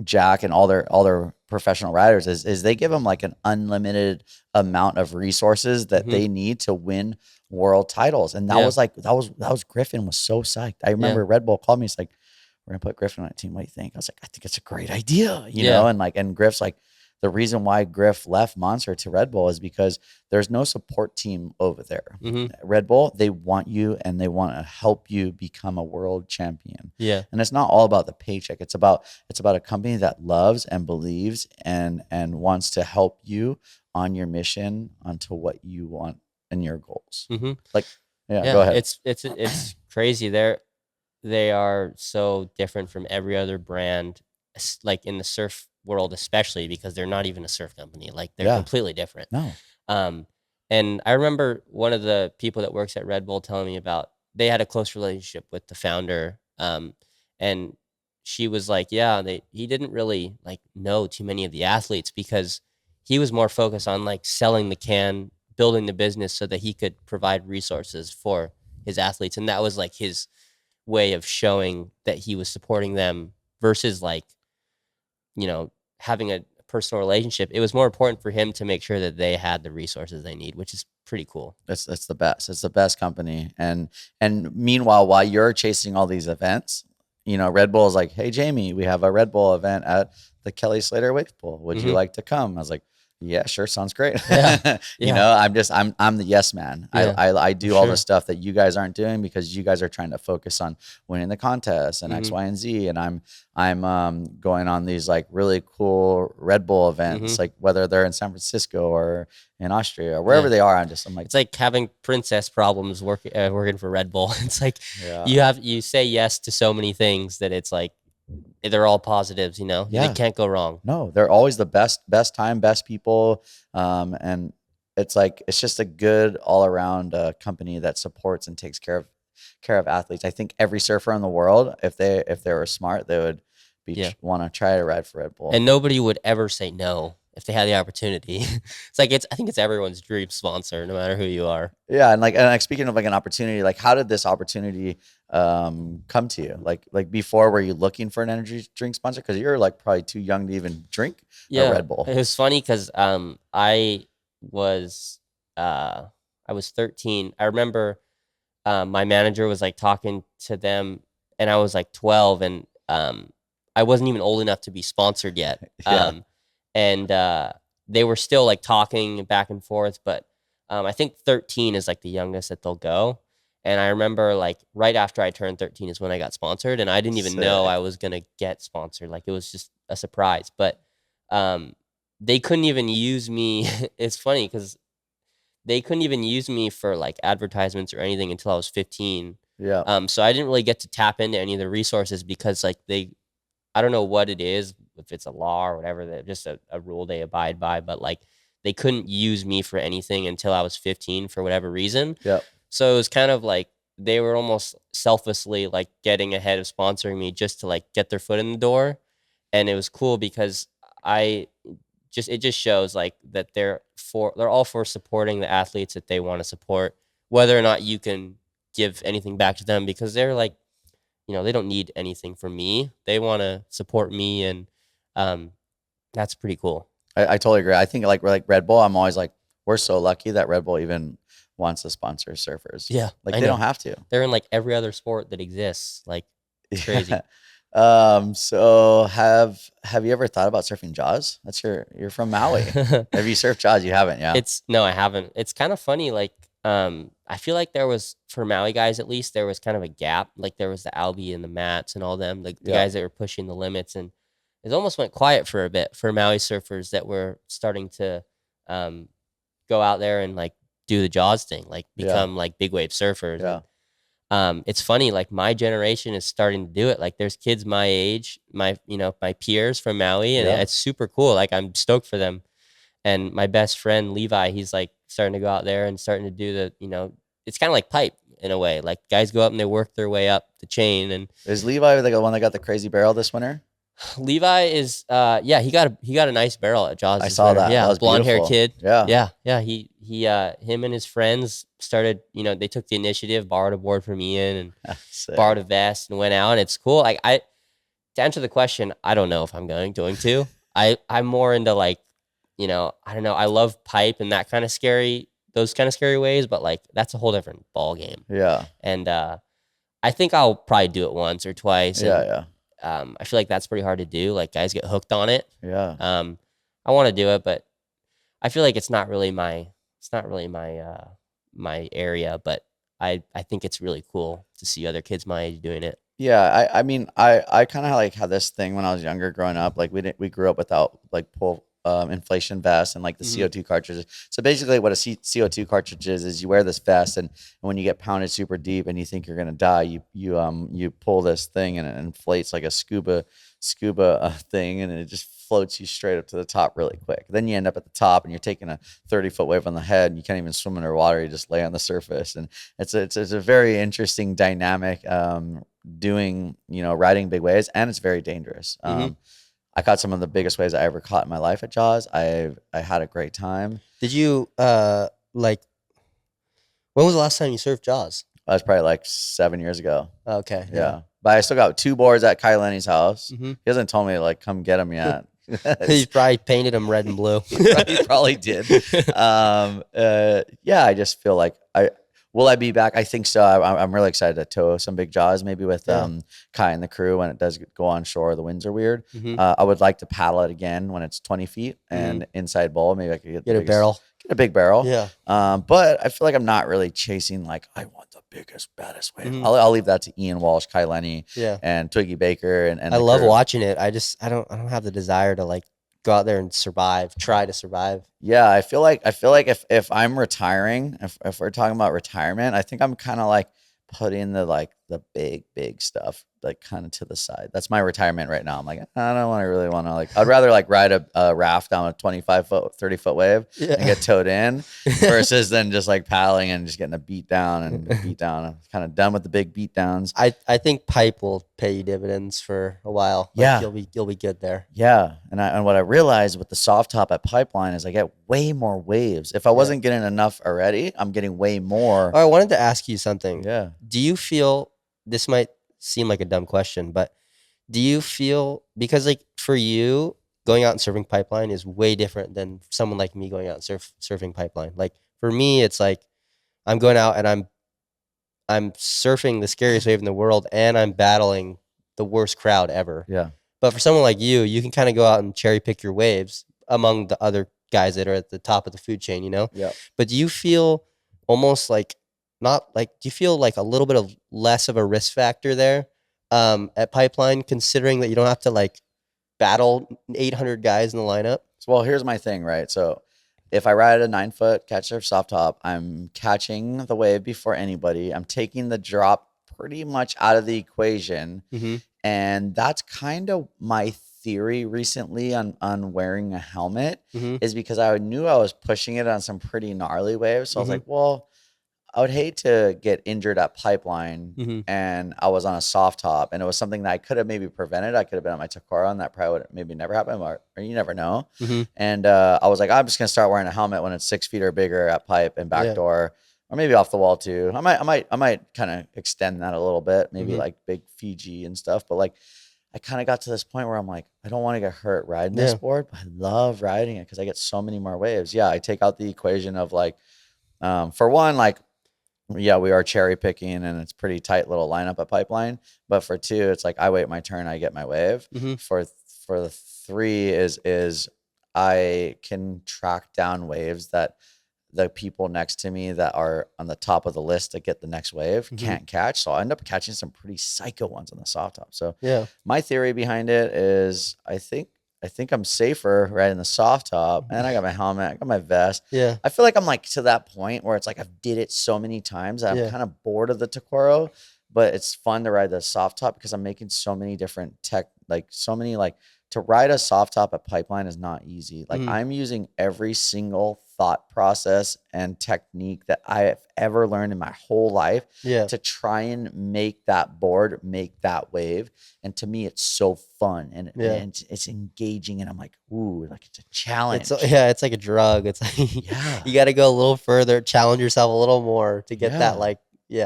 Jack and all their professional riders is they give them like an unlimited amount of resources that Mhm. they need to win world titles. And that Yeah. was like, that was Griffin was so psyched. I remember Red Bull called me. It's like, we're gonna put Griffin on a team. What do you think? I was like, I think it's a great idea, Yeah. and Griff's like, the reason why Griff left Monster to Red Bull is because there's no support team over there. Mhm. Red Bull, they want you and they want to help you become a world champion. Yeah. And it's not all about the paycheck. It's about a company that loves and believes and wants to help you on your mission onto what you want and your goals. Mm-hmm. Yeah, go ahead. It's crazy. They are so different from every other brand, like in the surf world, especially because they're not even a surf company. Like they're Yeah. completely different. No. And I remember one of the people that works at Red Bull telling me about they had a close relationship with the founder. And she was like, yeah, he didn't really like know too many of the athletes because he was more focused on like selling the can, building the business so that he could provide resources for his athletes. And that was like his way of showing that he was supporting them versus like, having a personal relationship. It was more important for him to make sure that they had the resources they need, which is pretty cool. It's the best. It's the best company. And meanwhile, while you're chasing all these events, Red Bull is like, hey, Jamie, we have a Red Bull event at the Kelly Slater Wave Pool. Would you Mhm. like to come? I was like, yeah, sure. Sounds great. Yeah. I'm the yes man. Yeah, I do for all sure. the stuff that you guys aren't doing because you guys are trying to focus on winning the contest and X, Mhm. Y, and Z. And I'm going on these like really cool Red Bull events, Mhm. like whether they're in San Francisco or in Austria or wherever Yeah. they are. I'm like, It's like having princess problems working for Red Bull. It's like yeah. you say yes to so many things that it's like they're all positives, Yeah. They can't go wrong. No, they're always the best time, best people. And it's like it's just a good all around company that supports and takes care of athletes. I think every surfer in the world, if they were smart, they would Yeah. want to try to ride for Red Bull. And nobody would ever say no if they had the opportunity. It's like I think it's everyone's dream sponsor, no matter who you are. Yeah, and like speaking of like an opportunity, like how did this opportunity come to you? Like before, were you looking for an energy drink sponsor? Because you're like probably too young to even drink a Red Bull. It was funny because was uh, I was 13. I remember my manager was like talking to them, and I was like 12, and I wasn't even old enough to be sponsored yet. Yeah. And they were still like talking back and forth, but I think 13 is like the youngest that they'll go. And I remember like right after I turned 13 is when I got sponsored, and I didn't even know Sick. I was gonna get sponsored. Like it was just a surprise. But they couldn't even use me. It's funny because they couldn't even use me for like advertisements or anything until I was 15. Yeah. So I didn't really get to tap into any of the resources because like I don't know what it is, if it's a law or whatever, that just a rule they abide by, but like they couldn't use me for anything until I was 15 for whatever reason. Yeah. So it was kind of like they were almost selflessly like getting ahead of sponsoring me just to like get their foot in the door. And it was cool because it just shows like that they're all for supporting the athletes that they want to support, whether or not you can give anything back to them, because they're like, they don't need anything from me. They want to support me, and that's pretty cool. I totally agree. I think like we're like Red Bull, I'm always like, we're so lucky that Red Bull even wants to sponsor surfers. Yeah, Like I they know. don't have to. They're in like every other sport that exists. Like it's crazy. So have you ever thought about surfing Jaws? You're from Maui. Have you surfed Jaws? You haven't, yeah. No, I haven't. It's kind of funny. Like, I feel like there was, for Maui guys at least, there was kind of a gap. Like there was the Albie and the Mats and all them, like the Yeah. guys that were pushing the limits, and it almost went quiet for a bit for Maui surfers that were starting to go out there and like do the Jaws thing, like become like big wave surfers. Yeah. And, it's funny, like my generation is starting to do it. Like there's kids my age, my peers from Maui, and Yeah. it's super cool. Like I'm stoked for them. And my best friend Levi, he's like starting to go out there and starting to do it's kind of like pipe in a way. Like guys go up and they work their way up the chain. And Is Levi the one that got the crazy barrel this winter? Levi is he got a nice barrel at Jaws. I this saw winter. that. Yeah, That was blonde hair beautiful. kid. Yeah. Yeah. He him and his friends started. They took the initiative, borrowed a board from Ian, and Sick. borrowed a vest and went out. And it's cool. Like to answer the question, I don't know if I'm going to. I'm more into like, I don't know. I love pipe and those kind of scary ways, but like that's a whole different ball game. Yeah. And I think I'll probably do it once or twice. And, Yeah. I feel like that's pretty hard to do. Like guys get hooked on it. Yeah. I want to do it, but I feel like it's not really my my area. But I think it's really cool to see other kids my age doing it. Yeah. I mean, I kind of like had this thing when I was younger growing up. Like we grew up without like pull inflation vests and like the CO2 cartridges. So basically what a CO2 cartridge is you wear this vest, and when you get pounded super deep and you think you're going to die, you pull this thing and it inflates like a scuba thing, and it just floats you straight up to the top really quick. Then you end up at the top and you're taking a 30-foot wave on the head, and you can't even swim underwater. You just lay on the surface, and it's a very interesting dynamic doing, riding big waves, and it's very dangerous. I caught some of the biggest waves I ever caught in my life at Jaws. I had a great time. Did you like? When was the last time you surfed Jaws? That was probably like 7 years ago. Okay. Yeah. But I still got 2 boards at Kai Lenny's house. Mhm. He hasn't told me to like come get them yet. He's probably painted them red and blue. He probably did. Yeah, I just feel like will I be back? I think so. I'm really excited to tow some big Jaws, maybe with Kai and the crew when it does go on shore. The winds are weird. I would like to paddle it again when it's 20 feet and inside bowl. Maybe I could Get a barrel. Get a big barrel. Yeah. But I feel like I'm not really chasing like I want the biggest, baddest wave. I'll leave that to Ian Walsh, Kai Lenny, and Twiggy Baker, and I the love crew. watching it. I don't have the desire to like go out there and try to survive. Yeah, I feel like if I'm retiring, if we're talking about retirement, I think I'm kind of like putting the the big stuff, like kind of to the side. That's my retirement right now. I'm like, I don't really want to like, I'd rather like ride a raft down a 25-foot, 30-foot wave and get towed in versus than just like paddling and just getting a beat down and beat down. I'm kind of done with the big beat downs. I think pipe will pay you dividends for a while. Like, Yeah. you'll be good there. Yeah. And what I realized with the soft top at Pipeline is I get way more waves. If I wasn't getting enough already, I'm getting way more. Oh, I wanted to ask you something. Yeah. Do you feel, this might seem like a dumb question, but do you feel, because like for you, going out and surfing Pipeline is way different than someone like me going out and surfing Pipeline. Like for me, it's like I'm going out and I'm surfing the scariest wave in the world and I'm battling the worst crowd ever. Yeah. But for someone like you can kind of go out and cherry pick your waves among the other guys that are at the top of the food chain, you know? Yeah. But do you feel almost like, not like, do you feel like a little bit of less of a risk factor there at Pipeline, considering that you don't have to like battle 800 guys in the lineup? Well, here's my thing, right? So if I ride a 9-foot catch surf soft top, I'm catching the wave before anybody. I'm taking the drop pretty much out of the equation. Mm-hmm. And that's kind of my theory recently on wearing a helmet, is because I knew I was pushing it on some pretty gnarly waves. So I was like, well, I would hate to get injured at Pipeline and I was on a soft top and it was something that I could have maybe prevented. I could have been on my Takora and that probably would maybe never happen, or you never know. And I was like, I'm just going to start wearing a helmet when it's 6 feet or bigger at Pipe and backdoor, or maybe off the wall too. I might kind of extend that a little bit, maybe like big Fiji and stuff. But like, I kind of got to this point where I'm like, I don't want to get hurt riding this board, but I love riding it because I get so many more waves. Yeah, I take out the equation of like, for one, like, yeah, we are cherry picking and it's pretty tight little lineup at Pipeline. But for two, it's like I wait my turn, I get my wave. For the three is I can track down waves that the people next to me that are on the top of the list to get the next wave can't catch. So I end up catching some pretty psycho ones on the soft top. So my theory behind it is I think I'm safer riding the soft top, and I got my helmet, I got my vest. Yeah. I feel like I'm like to that point where it's like I've did it so many times that I'm kind of bored of the Takoro, but it's fun to ride the soft top because I'm making so many different to ride a soft top at Pipeline is not easy. Like I'm using every single thought process and technique that I have ever learned in my whole life to try and make that board, make that wave. And to me, it's so fun and it's engaging. And I'm like, ooh, like it's a challenge. It's like a drug. It's like, you got to go a little further, challenge yourself a little more to get that like,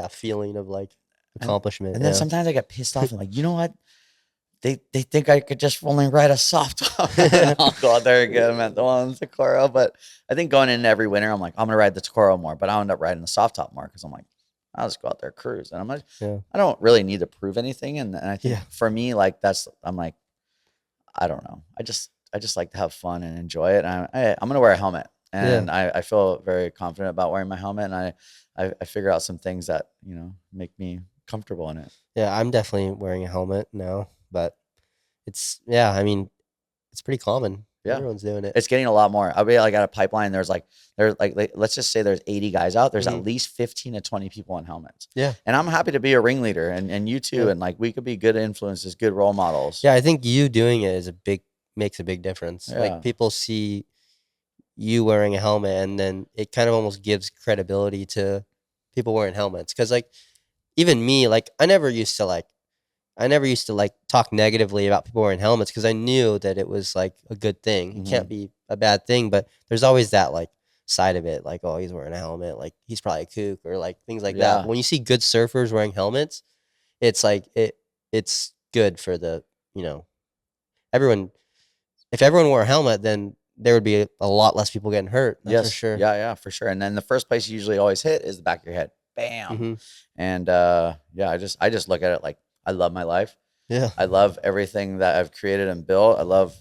feeling of like accomplishment. And then sometimes I get pissed off and like, you know what? They think I could just only ride a soft top. I'll go out there and get them at the one Takoro. But I think going into every winter, I'm like, I'm going to ride the Takoro more, but I'll end up riding the soft top more because I'm like, I'll just go out there cruise. And I'm like, I don't really need to prove anything. And I think for me, like I'm like, I don't know. I just like to have fun and enjoy it. And I'm going to wear a helmet. And I feel very confident about wearing my helmet. And I figure out some things that, make me comfortable in it. Yeah, I'm definitely wearing a helmet now. But it's pretty common. Yeah. Everyone's doing it. It's getting a lot more. I'll be like at a Pipeline. There's let's just say there's 80 guys out. There's at least 15 to 20 people in helmets. Yeah. And I'm happy to be a ringleader and you too. And like, we could be good influences, good role models. Yeah. I think you doing it makes a big difference. Yeah. Like people see you wearing a helmet and then it kind of almost gives credibility to people wearing helmets. Cause like even me, like I never used to talk negatively about people wearing helmets because I knew that it was like a good thing. It can't be a bad thing, but there's always that like side of it, like, oh, he's wearing a helmet, like he's probably a kook or like things like that. When you see good surfers wearing helmets, it's like it's good for the, everyone. If everyone wore a helmet, then there would be a lot less people getting hurt. That's for sure. Yeah, for sure. And then the first place you usually always hit is the back of your head. Bam. And I just look at it like, I love my life. Yeah. I love everything that I've created and built. I love,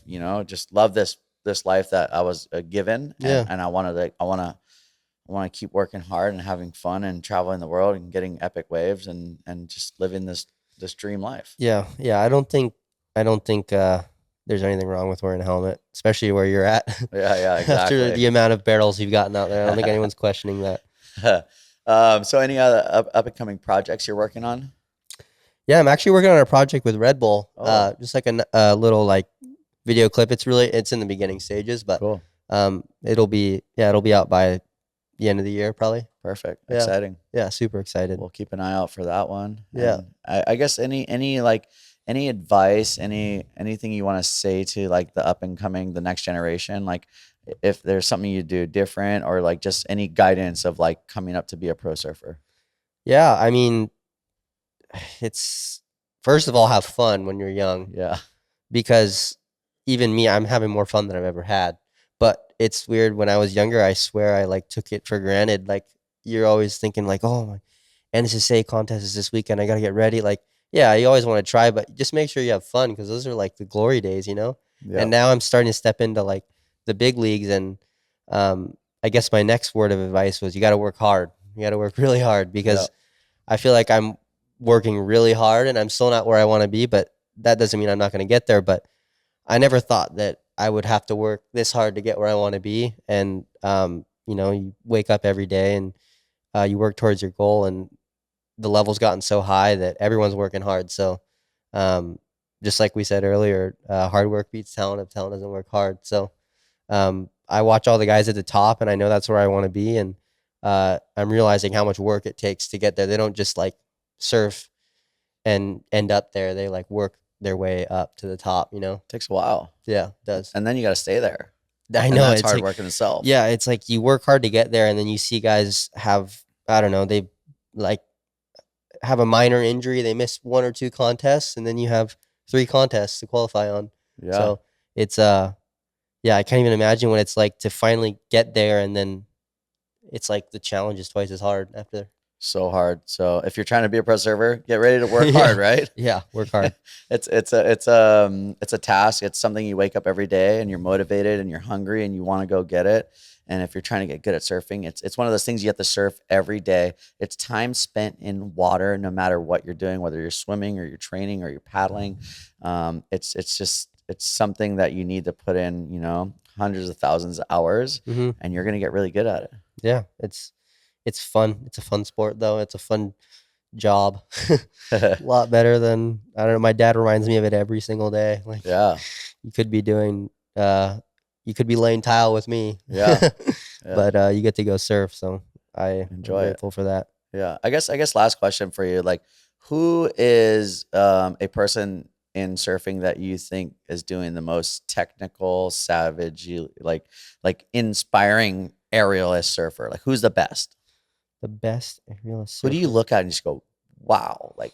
just love this life that I was given. And I want to keep working hard and having fun and traveling the world and getting epic waves and just living this dream life. Yeah. Yeah. I don't think there's anything wrong with wearing a helmet, especially where you're at. Yeah, exactly. After the amount of barrels you've gotten out there, I don't think anyone's questioning that. So any other up and coming projects you're working on? Yeah, I'm actually working on a project with Red Bull. Oh. Just like a little like video clip. It's in the beginning stages, but Cool. it'll be out by the end of the year probably. Perfect. Yeah. Exciting. Yeah, super excited. We'll keep an eye out for that one. Yeah. And I guess any like any advice, anything you want to say to like the up and coming, the next generation, like if there's something you do different or like just any guidance of like coming up to be a pro surfer. Yeah, I mean, it's first of all have fun when you're young. Yeah. Because even me, I'm having more fun than I've ever had. But it's weird. When I was younger, I swear I like took it for granted. Like you're always thinking like, oh, my NSSA contest is this weekend. I gotta get ready. Like, yeah, you always want to try, but just make sure you have fun because those are like the glory days, you know. Yeah. And now I'm starting to step into like the big leagues, and I guess my next word of advice was you got to work hard. You got to work really hard because I feel like I'm working really hard and I'm still not where I want to be, but that doesn't mean I'm not going to get there. But I never thought that I would have to work this hard to get where I want to be. And, you know, you wake up every day and you work towards your goal, and the level's gotten so high that everyone's working hard. So, just like we said earlier, hard work beats talent if talent doesn't work hard. So, I watch all the guys at the top, and I know that's where I want to be. And I'm realizing how much work it takes to get there. They don't just like surf and end up there. They like work their way up to the top, you know? Takes a while. Yeah, it does. And then you got to stay there. I And know that's it's hard like, work in itself. yeah, it's like you work hard to get there, and then you see guys have, I don't know, they like have a minor injury, they miss 1 or 2 contests, and then you have 3 contests to qualify on. Yeah. So it's yeah, I can't even imagine what it's like to finally get there, and then it's like the challenge is twice as hard after. So hard. So if you're trying to be a pro server, get ready to work Yeah. hard, right? Yeah, work hard. It's a task. It's something you wake up every day and you're motivated and you're hungry and you want to go get it. And if you're trying to get good at surfing, it's one of those things you have to surf every day. It's time spent in water, no matter what you're doing, whether you're swimming or you're training or you're paddling. It's something that you need to put in, you know, hundreds of thousands of hours, Mhm. and you're gonna get really good at it. Yeah, it's fun. It's a fun sport though. It's a fun job. A lot better than, I don't know, my dad reminds me of it every single day. Like Yeah. you could be doing you could be laying tile with me. Yeah. Yeah. But you get to go surf, so I'm Enjoy it. grateful for that. Yeah. I guess last question for you. Like, who is a person in surfing that you think is doing the most technical, savage, like inspiring aerialist surfer? Like, who's the best? The best aerial Who do you surfer. look at and just go, wow, like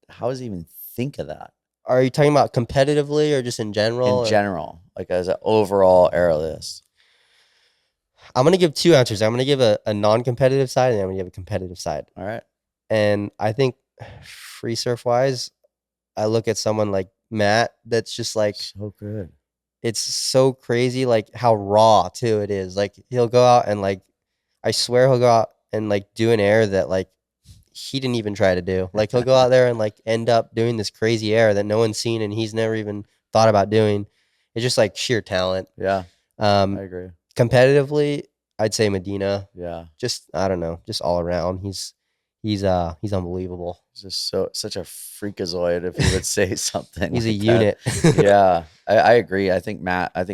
how does he even think of that Are you talking about competitively or just in general? in or- general, like as an overall aerialist? I'm gonna give 2 answers. I'm gonna give a non-competitive side, and I'm gonna give a competitive side. All right. And I think free surf wise, I look at someone like Matt that's just like, So good. it's so crazy like how raw too it is. Like he'll go out and like, I swear he'll go out and like do an air that like he didn't even try to do. Like he'll go out there and like end up doing this crazy air that no one's seen and he's never even thought about doing. It's just like sheer talent. Yeah, I agree. Competitively, I'd say Medina. Yeah. Just, I don't know, just all around. He's unbelievable. He's just such a freakazoid, if you would say something. He's a like that. unit. Yeah, I agree. I think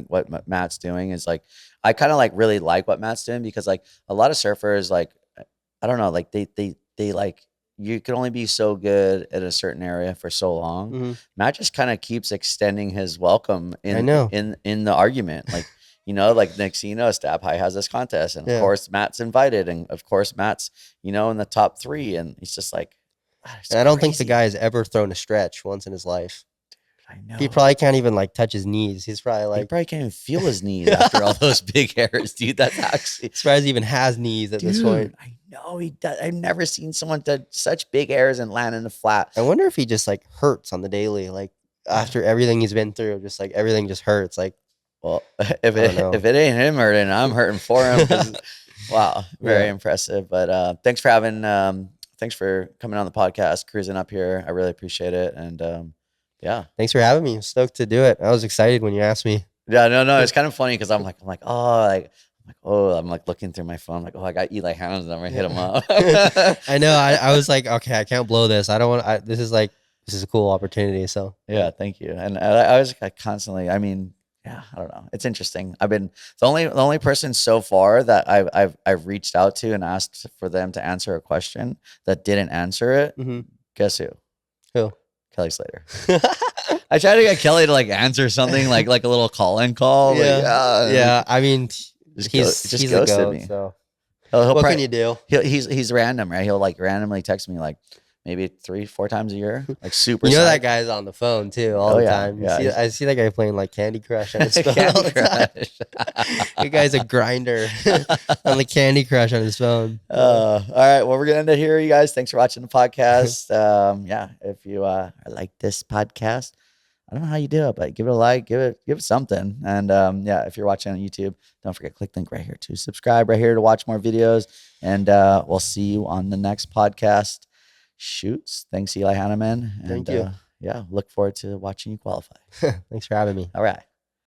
what Matt's doing is like, I kind of like really like what Matt's doing, because like a lot of surfers, like, I don't know, like they like, you can only be so good at a certain area for so long. Mhm. Matt just kind of keeps extending his welcome I know. in the argument. Like, you know, like next thing you know, Stab High has this contest, and of Yeah. course Matt's invited, and of course Matt's, you know, in the top 3, and he's just like, it's And I don't think the crazy. guy has ever thrown a stretch once in his life. I know. He probably can't even like touch his knees. He's probably He like, probably can't even feel his knees after all those big errors, dude. That's actually, surprised he even has knees at this point. dude, I know he does. I've never seen someone do such big errors and land in the flat. I wonder if he just like hurts on the daily, like after everything he's been through, just like everything just hurts. Like, Well, don't know. if it ain't him hurting, I'm hurting for him. 'Cause, wow, very Yeah. impressive. But thanks for having, thanks for coming on the podcast, cruising up here. I really appreciate it. And yeah, thanks for having me. I'm stoked to do it. I was excited when you asked me. yeah, no, it's kind of funny because I'm like, oh, like like, oh, I'm like looking through my phone, like, oh, I got Eli Hanneman's number, hit him up. I know. I was like, okay, I can't blow this. I don't want. This is a cool opportunity. So Yeah, thank you. And I was like, constantly. I mean, yeah, I don't know. It's interesting. I've been the only person so far that I've reached out to and asked for them to answer a question that didn't answer it. Mm-hmm. Guess who? Who? Kelly Slater. I tried to get Kelly to like answer something like a little call-in call. Yeah. I mean, Just he's a ghosted goat. me. So He'll what probably, can you do? he's random, right? He'll like randomly text me like maybe 3-4 times a year, like super. You know psyched. that guy's on the phone too all the time. Yeah, I see that guy playing like Candy Crush on his phone all Candy the time. Crush. That guy's a grinder on the Candy Crush on his phone. All right, well, we're gonna end it here, you guys. Thanks for watching the podcast. Yeah, if you like this podcast, I don't know how you do it, but give it a like, give it something. And yeah, if you're watching on YouTube, don't forget, click the link right here to subscribe right here to watch more videos. And we'll see you on the next podcast. Shoots. Thanks, Eli Hanneman. And, Thank you. Yeah, look forward to watching you qualify. Thanks for having me. All right.